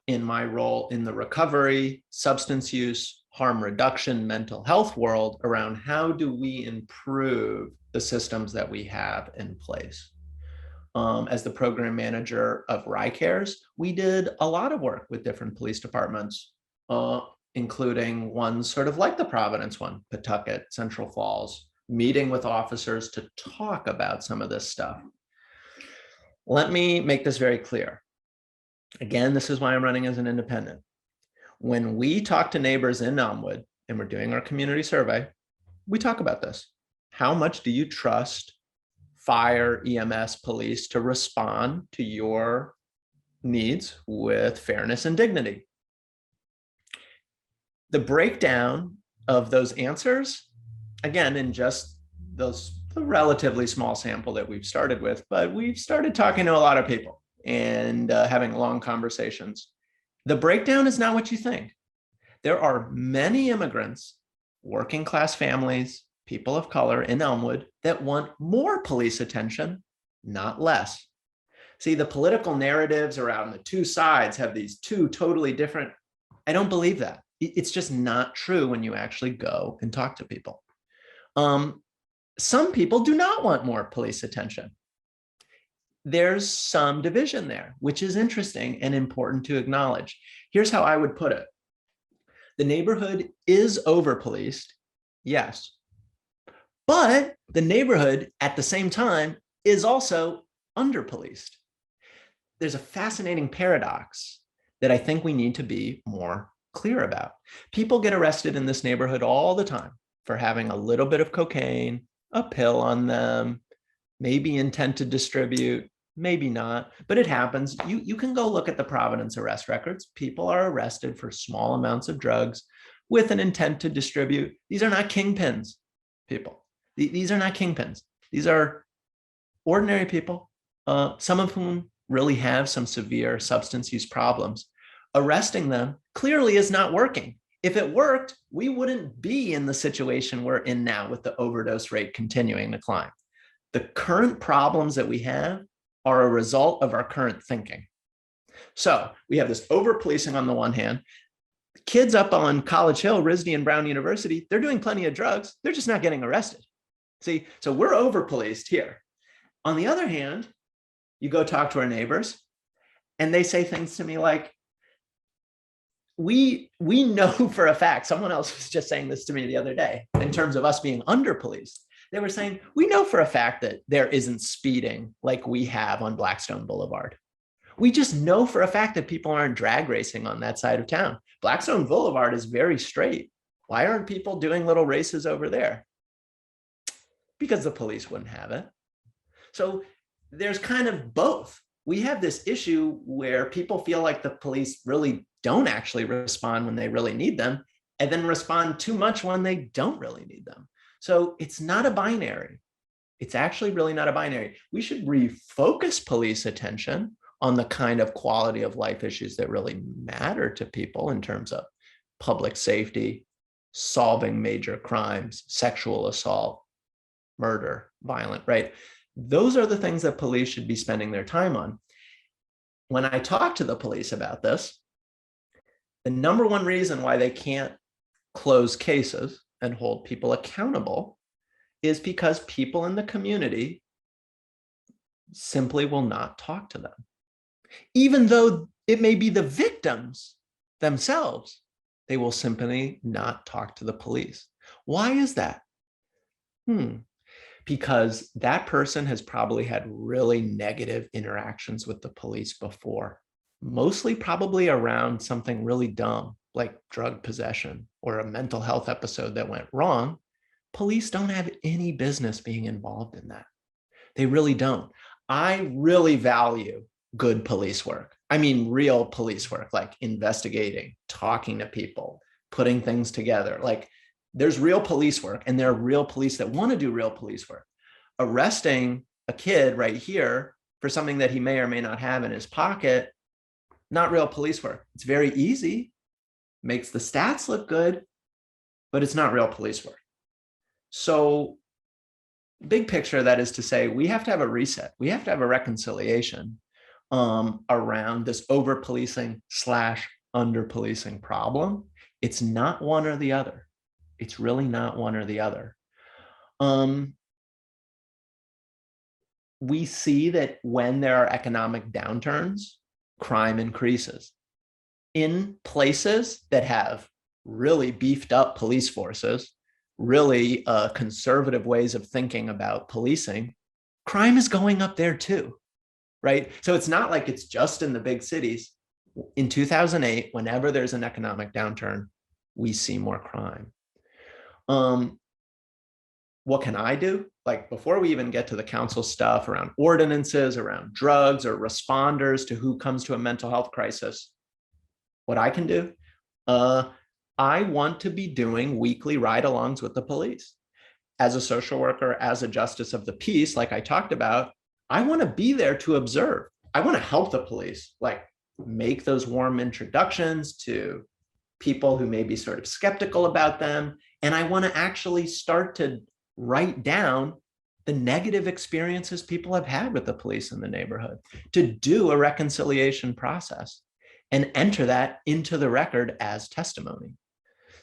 in my role in the recovery, substance use, harm reduction, mental health world around how do we improve the systems that we have in place. As the program manager of RICARES, we did a lot of work with different police departments, including ones sort of like the Providence one, Pawtucket, Central Falls, meeting with officers to talk about some of this stuff. Let me make this very clear. Again, this is why I'm running as an independent. When we talk to neighbors in Elmwood and we're doing our community survey, we talk about this. How much do you trust fire, EMS, police to respond to your needs with fairness and dignity? The breakdown of those answers, again, in just the relatively small sample that we've started with, but we've started talking to a lot of people. and having long conversations. The breakdown is not what you think. There are many immigrants, working class families, people of color in Elmwood that want more police attention, not less. See, the political narratives around the two sides have these two totally different. I don't believe that. It's just not true when you actually go and talk to people. Some people do not want more police attention. There's some division there, which is interesting and important to acknowledge. Here's how I would put it. The neighborhood is over-policed, yes. But the neighborhood at the same time is also under-policed. There's a fascinating paradox that I think we need to be more clear about. People get arrested in this neighborhood all the time for having a little bit of cocaine, a pill on them, maybe intent to distribute, maybe not, but it happens. You can go look at the Providence arrest records. People are arrested for small amounts of drugs with an intent to distribute. These are not kingpins, people. These are not kingpins. These are ordinary people, some of whom really have some severe substance use problems. Arresting them clearly is not working. If it worked, we wouldn't be in the situation we're in now with the overdose rate continuing to climb. The current problems that we have are a result of our current thinking. So we have this over-policing on the one hand. Kids up on College Hill, RISD and Brown University, they're doing plenty of drugs. They're just not getting arrested. See, so we're over-policed here. On the other hand, you go talk to our neighbors and they say things to me like, we know for a fact, someone else was just saying this to me the other day, in terms of us being under-policed. They were saying, we know for a fact that there isn't speeding like we have on Blackstone Boulevard. We just know for a fact that people aren't drag racing on that side of town. Blackstone Boulevard is very straight. Why aren't people doing little races over there? Because the police wouldn't have it. So there's kind of both. We have this issue where people feel like the police really don't actually respond when they really need them, and then respond too much when they don't really need them. So it's not a binary. It's actually really not a binary. We should refocus police attention on the kind of quality of life issues that really matter to people in terms of public safety, solving major crimes, sexual assault, murder, violent, right? Those are the things that police should be spending their time on. When I talk to the police about this, the number one reason why they can't close cases and hold people accountable is because people in the community simply will not talk to them. Even though it may be the victims themselves, they will simply not talk to the police. Why is that? Because that person has probably had really negative interactions with the police before, mostly probably around something really dumb, like drug possession or a mental health episode that went wrong. Police don't have any business being involved in that. They really don't. I really value good police work. I mean, real police work, like investigating, talking to people, putting things together. Like, there's real police work, and there are real police that want to do real police work. Arresting a kid right here for something that he may or may not have in his pocket, not real police work. It's very easy, makes the stats look good, but it's not real police work. So big picture, that is to say, we have to have a reset. We have to have a reconciliation around this over-policing / under-policing problem. It's not one or the other. It's really not one or the other. We see that when there are economic downturns, crime increases. In places that have really beefed up police forces, really conservative ways of thinking about policing, crime is going up there too, right? So it's not like it's just in the big cities. In 2008, whenever there's an economic downturn, we see more crime. What can I do? Like, before we even get to the council stuff around ordinances, around drugs, or responders to who comes to a mental health crisis, what I can do, I want to be doing weekly ride-alongs with the police. As a social worker, as a justice of the peace, like I talked about, I want to be there to observe. I want to help the police, like make those warm introductions to people who may be sort of skeptical about them. And I want to actually start to write down the negative experiences people have had with the police in the neighborhood, to do a reconciliation process and enter that into the record as testimony.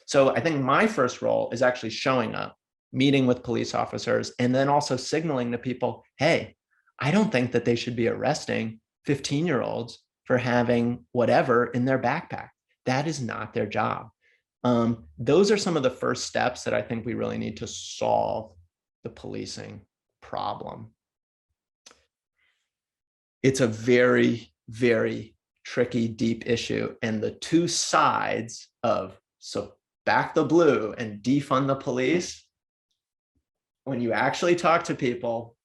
So I think my first role is actually showing up, meeting with police officers, and then also signaling to people, hey, I don't think that they should be arresting 15-year-olds for having whatever in their backpack. That is not their job. Those are some of the first steps that I think we really need to solve the policing problem. It's a very, very tricky, deep issue. And the two sides of, so back the blue and defund the police, when you actually talk to people,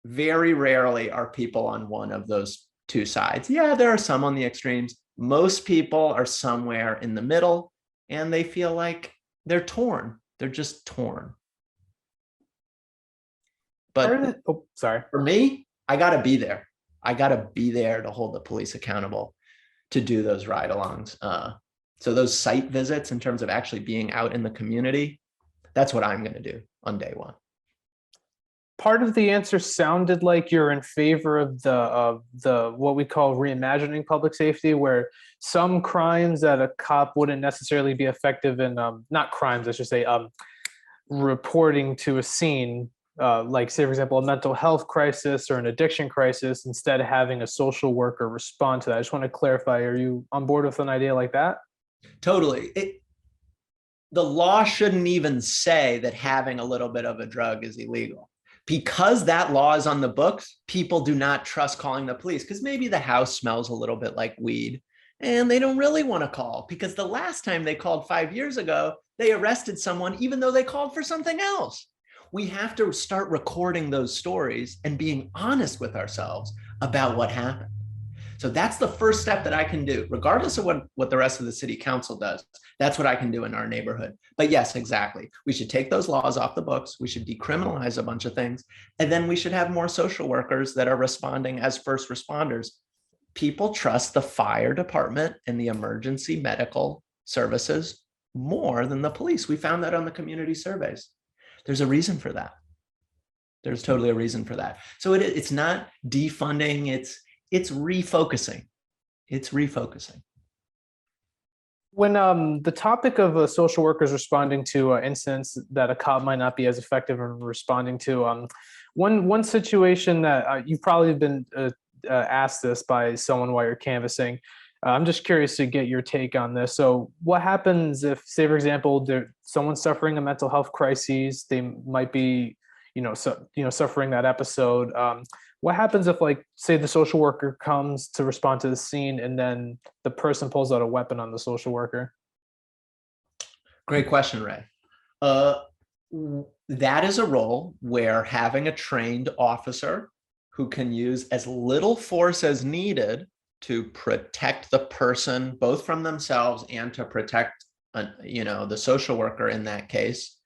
very rarely are people on one of those two sides. Yeah, there are some on the extremes. Most people are somewhere in the middle, and they feel like they're torn. They're just torn. But for me, I got to be there. I got to be there to hold the police accountable, to do those ride-alongs. So those site visits, in terms of actually being out in the community, that's what I'm going to do on day one. Part of the answer sounded like you're in favor of the what we call reimagining public safety, where some crimes that a cop wouldn't necessarily be effective in, not crimes, I should say, reporting to a scene, like say, for example, a mental health crisis or an addiction crisis, instead of having a social worker respond to that. I just want to clarify, are you on board with an idea like that? Totally. The law shouldn't even say that having a little bit of a drug is illegal. Because that law is on the books, people do not trust calling the police, because maybe the house smells a little bit like weed and they don't really want to call, because the last time they called 5 years ago, they arrested someone even though they called for something else. We have to start recording those stories and being honest with ourselves about what happened. So that's the first step that I can do, regardless of what the rest of the city council does. That's what I can do in our neighborhood. But yes, exactly. We should take those laws off the books. We should decriminalize a bunch of things. And then we should have more social workers that are responding as first responders. People trust the fire department and the emergency medical services more than the police. We found that on the community surveys. There's a reason for that. There's totally a reason for that. So it's not defunding, it's refocusing. It's refocusing. When the topic of social workers responding to incidents that a cop might not be as effective in responding to, one situation that you've probably been asked this by someone while you're canvassing. I'm just curious to get your take on this. So what happens if, say, for example, someone's suffering a mental health crisis, they might be, suffering that episode. What happens if, like, say the social worker comes to respond to the scene and then the person pulls out a weapon on the social worker? Great question, Ray. That is a role where having a trained officer who can use as little force as needed to protect the person, both from themselves and to protect, the social worker in that case,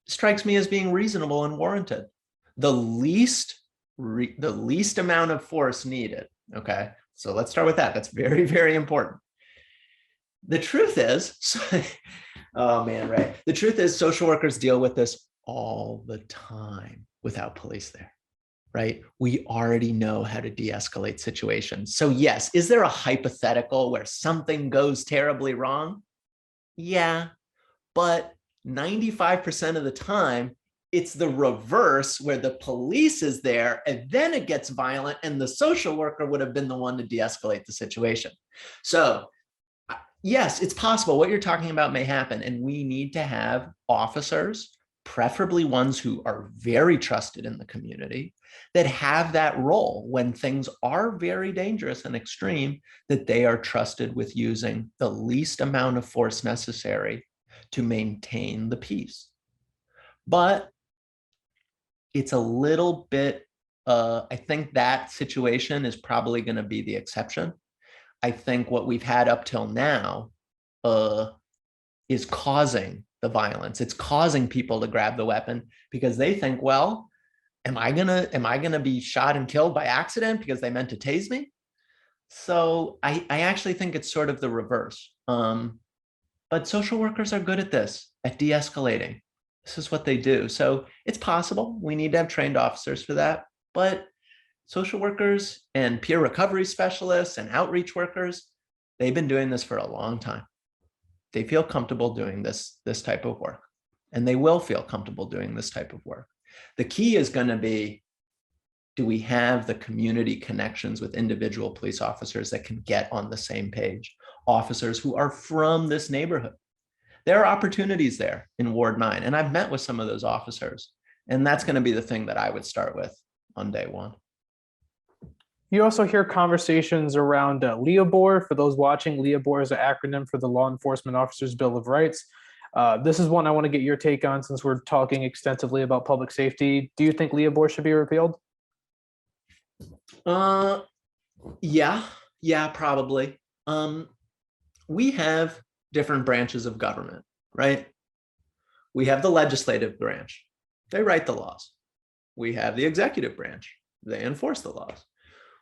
strikes me as being reasonable and warranted. The least amount of force needed. Okay, so let's start with that. That's very, very important. The truth is, oh man, Ray. The truth is, social workers deal with this all the time without police there, right? We already know how to de-escalate situations. So yes, is there a hypothetical where something goes terribly wrong? Yeah, but 95% of the time, it's the reverse, where the police is there and then it gets violent and the social worker would have been the one to de-escalate the situation. So yes, it's possible. What you're talking about may happen, and we need to have officers, preferably ones who are very trusted in the community, that have that role when things are very dangerous and extreme, that they are trusted with using the least amount of force necessary to maintain the peace. But it's a little bit, I think that situation is probably going to be the exception. I think what we've had up till now is causing the violence. It's causing people to grab the weapon because they think, well, am I gonna be shot and killed by accident because they meant to tase me? So I actually think it's sort of the reverse. But social workers are good at this, at de-escalating. This is what they do. So it's possible. We need to have trained officers for that. But social workers and peer recovery specialists and outreach workers, they've been doing this for a long time. They feel comfortable doing this type of work, and they will feel comfortable doing this type of work. The key is going to be, do we have the community connections with individual police officers that can get on the same page? Officers who are from this neighborhood. There are opportunities there in Ward 9, and I've met with some of those officers, and that's going to be the thing that I would start with on day one. You also hear conversations around LEOBOR. For those watching, LEOBOR is an acronym for the Law Enforcement Officers Bill of Rights. This is one I want to get your take on since we're talking extensively about public safety. Do you think LEOBOR should be repealed? Yeah, probably. We have different branches of government, right? We have the legislative branch. They write the laws. We have the executive branch. They enforce the laws.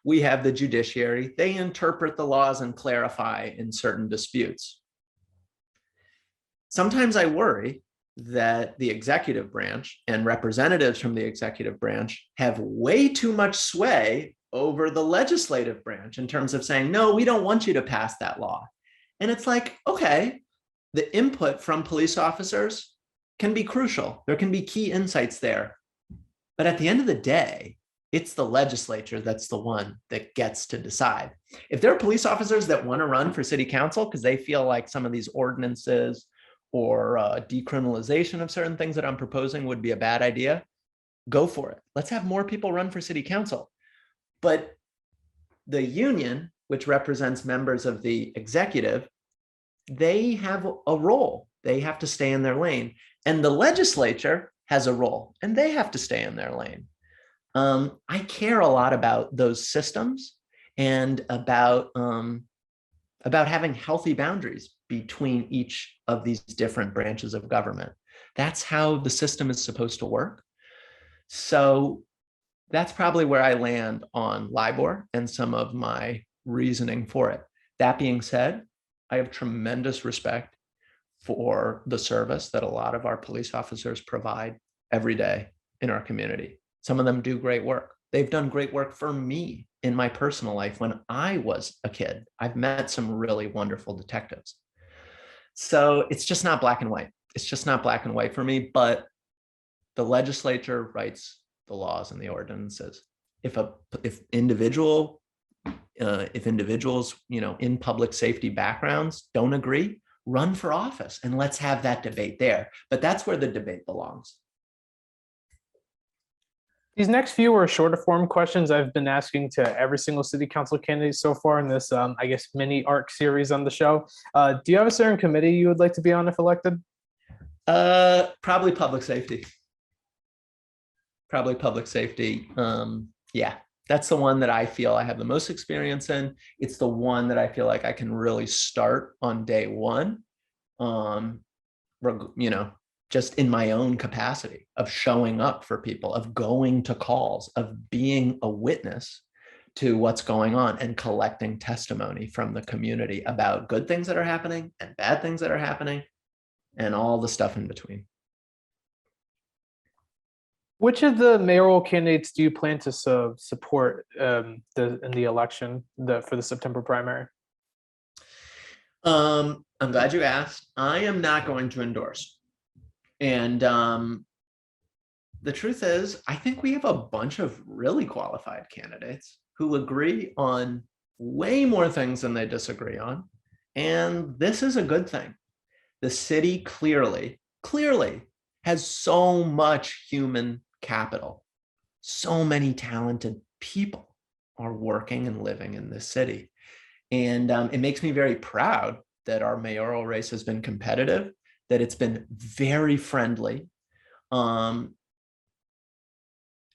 We have the judiciary. They interpret the laws and clarify in certain disputes. Sometimes I worry that the executive branch and representatives from the executive branch have way too much sway over the legislative branch in terms of saying, no, we don't want you to pass that law. And it's like, okay, the input from police officers can be crucial. There can be key insights there. But at the end of the day, it's the legislature that's the one that gets to decide. If there are police officers that want to run for city council because they feel like some of these ordinances or decriminalization of certain things that I'm proposing would be a bad idea, go for it. Let's have more people run for city council. But the union, which represents members of the executive, they have a role. They have to stay in their lane. And the legislature has a role, and they have to stay in their lane. I care a lot about those systems and about having healthy boundaries between each of these different branches of government. That's how the system is supposed to work. So that's probably where I land on LEOBOR and some of my reasoning for it. That being said, I have tremendous respect for the service that a lot of our police officers provide every day in our community. Some of them do great work. They've done great work for me in my personal life when I was a kid. I've met some really wonderful detectives. So it's just not black and white. It's just not black and white for me, but the legislature writes the laws and the ordinances. If individuals, in public safety backgrounds don't agree, run for office and let's have that debate there. But that's where the debate belongs. These next few are shorter form questions I've been asking to every single city council candidate so far in this, I guess, mini arc series on the show. Do you have a certain committee you would like to be on if elected? Probably public safety. Probably public safety. Yeah, that's the one that I feel I have the most experience in. It's the one that I feel like I can really start on day one. Just in my own capacity of showing up for people, of going to calls, of being a witness to what's going on and collecting testimony from the community about good things that are happening and bad things that are happening and all the stuff in between. Which of the mayoral candidates do you plan to support in the election for the September primary? I'm glad you asked. I am not going to endorse. And the truth is, I think we have a bunch of really qualified candidates who agree on way more things than they disagree on. And this is a good thing. The city clearly has so much human capital. So many talented people are working and living in this city. And it makes me very proud that our mayoral race has been competitive, that it's been very friendly. And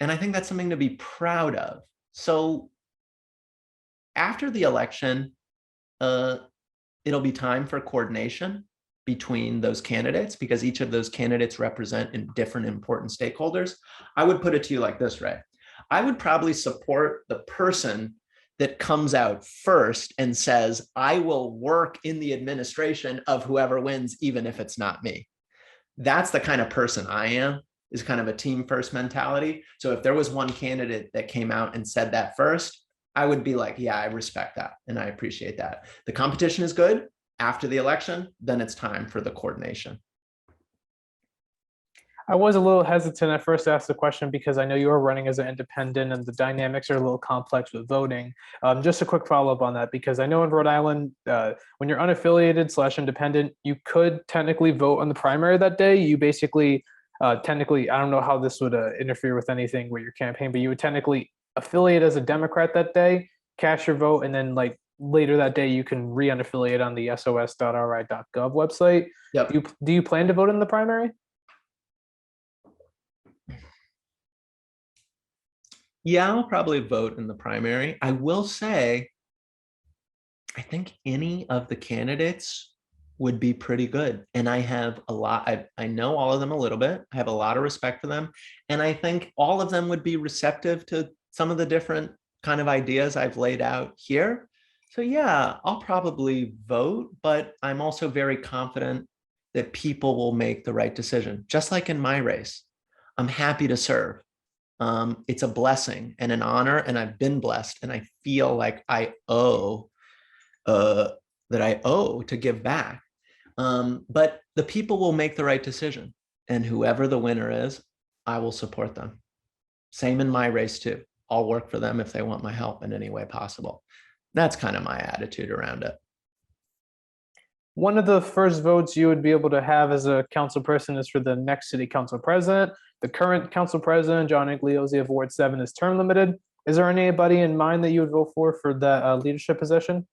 I think that's something to be proud of. So after the election, it'll be time for coordination between those candidates because each of those candidates represent different important stakeholders. I would put it to you like this, Ray. I would probably support the person that comes out first and says, I will work in the administration of whoever wins, even if it's not me. That's the kind of person I am, is kind of a team first mentality. So if there was one candidate that came out and said that first, I would be like, yeah, I respect that and I appreciate that. The competition is good. After the election, then it's time for the coordination. I was a little hesitant at first to ask the question because I know you are running as an independent and the dynamics are a little complex with voting. Just a quick follow-up on that, because I know in Rhode Island, when you're unaffiliated / independent, you could technically vote on the primary that day. You basically, technically, I don't know how this would interfere with anything with your campaign, but you would technically affiliate as a Democrat that day, cast your vote, and then like later that day, you can re-unaffiliate on the sos.ri.gov website. Yep. Do you plan to vote in the primary? Yeah, I'll probably vote in the primary. I will say, I think any of the candidates would be pretty good. And I have a lot, I know all of them a little bit. I have a lot of respect for them. And I think all of them would be receptive to some of the different kind of ideas I've laid out here. So yeah, I'll probably vote, but I'm also very confident that people will make the right decision. Just like in my race, I'm happy to serve. It's a blessing and an honor, and I've been blessed, and I feel like I owe to give back. But the people will make the right decision, and whoever the winner is, I will support them. Same in my race too. I'll work for them if they want my help in any way possible. That's kind of my attitude around it. One of the first votes you would be able to have as a council person is for the next city council president. The current council president, John Igliozzi of Ward 7, is term limited. Is there anybody in mind that you would vote for that leadership position?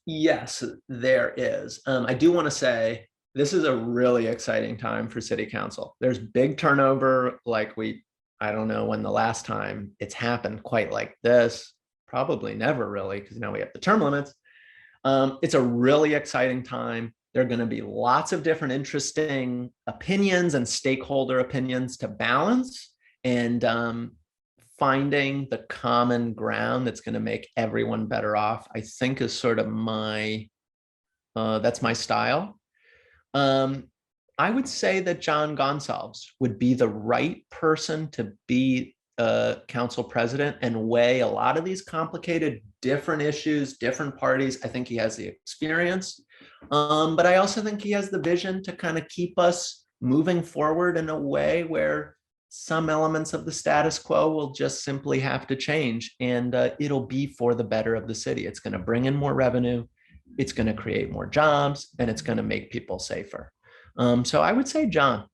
Yes, there is. I do want to say this is a really exciting time for city council. There's big turnover, like I don't know when the last time it's happened quite like this, probably never really, because now we have the term limits. It's a really exciting time. There are going to be lots of different interesting opinions and stakeholder opinions to balance, and finding the common ground that's going to make everyone better off, I think, is sort of that's my style. I would say that John Gonsalves would be the right person to be council president and weigh a lot of these complicated, different issues, different parties. I think he has the experience, but I also think he has the vision to kind of keep us moving forward in a way where some elements of the status quo will just simply have to change, and it'll be for the better of the city. It's going to bring in more revenue, it's going to create more jobs, and it's going to make people safer. So I would say John.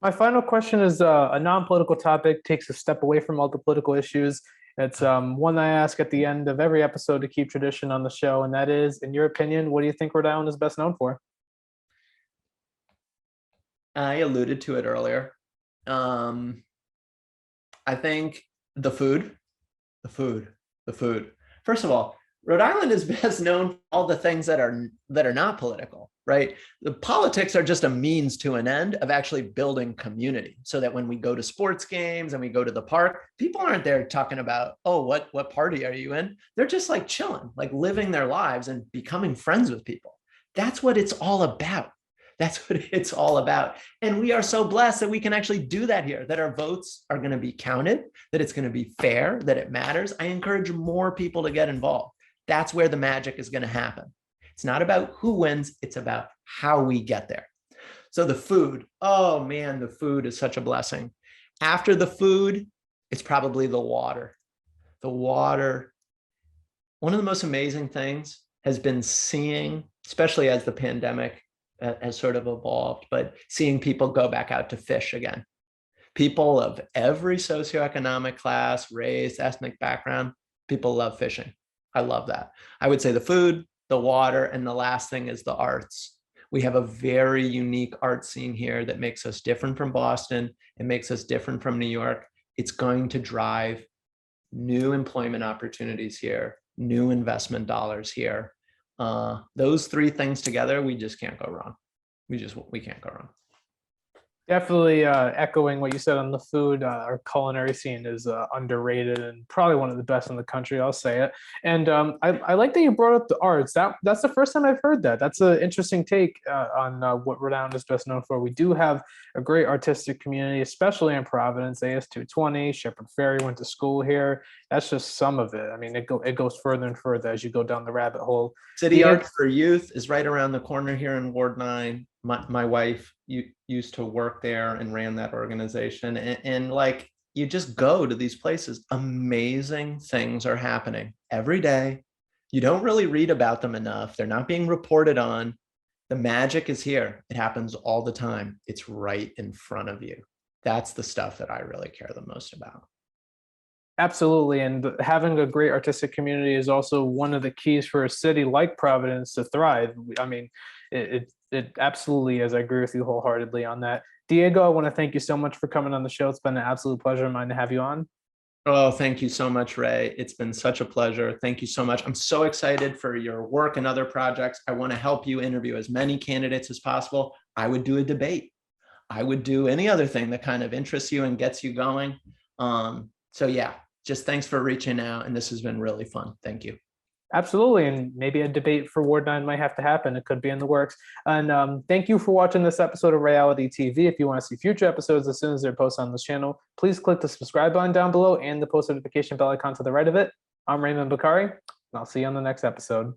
My final question is a non-political topic, takes a step away from all the political issues. It's one I ask at the end of every episode to keep tradition on the show, and that is, in your opinion, what do you think Rhode Island is best known for? I alluded to it earlier. I think the food. First of all, Rhode Island is best known for all the things that are not political, right? The politics are just a means to an end of actually building community, so that when we go to sports games and we go to the park, people aren't there talking about, oh, what party are you in? They're just like chilling, like living their lives and becoming friends with people. That's what it's all about. That's what it's all about. And we are so blessed that we can actually do that here, that our votes are going to be counted, that it's going to be fair, that it matters. I encourage more people to get involved. That's where the magic is going to happen. It's not about who wins, it's about how we get there. So the food, oh man, the food is such a blessing. After the food, it's probably the water. The water, one of the most amazing things has been seeing, especially as the pandemic has sort of evolved, but seeing people go back out to fish again. People of every socioeconomic class, race, ethnic background, people love fishing. I love that. I would say the food, the water, and the last thing is the arts. We have a very unique art scene here that makes us different from Boston. It makes us different from New York. It's going to drive new employment opportunities here, new investment dollars here. Those three things together, we just can't go wrong. We can't go wrong. Definitely echoing what you said on the food. Our culinary scene is underrated and probably one of the best in the country. I'll say it. And I like that you brought up the arts. That's the first time I've heard that. That's an interesting take on what Rhode Island is best known for. We do have a great artistic community, especially in Providence. AS220, Shepherd Ferry went to school here. That's just some of it. I mean, it goes further and further as you go down the rabbit hole. City Arts for Youth is right around the corner here in Ward 9. My wife used to work there and ran that organization. And like, you just go to these places, amazing things are happening every day. You don't really read about them enough. They're not being reported on. The magic is here. It happens all the time. It's right in front of you. That's the stuff that I really care the most about. Absolutely. And having a great artistic community is also one of the keys for a city like Providence to thrive. I mean, it absolutely is. I agree with you wholeheartedly on that. Diego, I want to thank you so much for coming on the show. It's been an absolute pleasure of mine to have you on. Oh, thank you so much, Ray. It's been such a pleasure. Thank you so much. I'm so excited for your work and other projects. I want to help you interview as many candidates as possible. I would do a debate. I would do any other thing that kind of interests you and gets you going. So yeah, just thanks for reaching out. And this has been really fun. Thank you. Absolutely. And maybe a debate for Ward 9 might have to happen. It could be in the works. And thank you for watching this episode of Ray-ality TV. If you want to see future episodes as soon as they're posted on this channel, please click the subscribe button down below and the post notification bell icon to the right of it. I'm Raymond Bakari, and I'll see you on the next episode.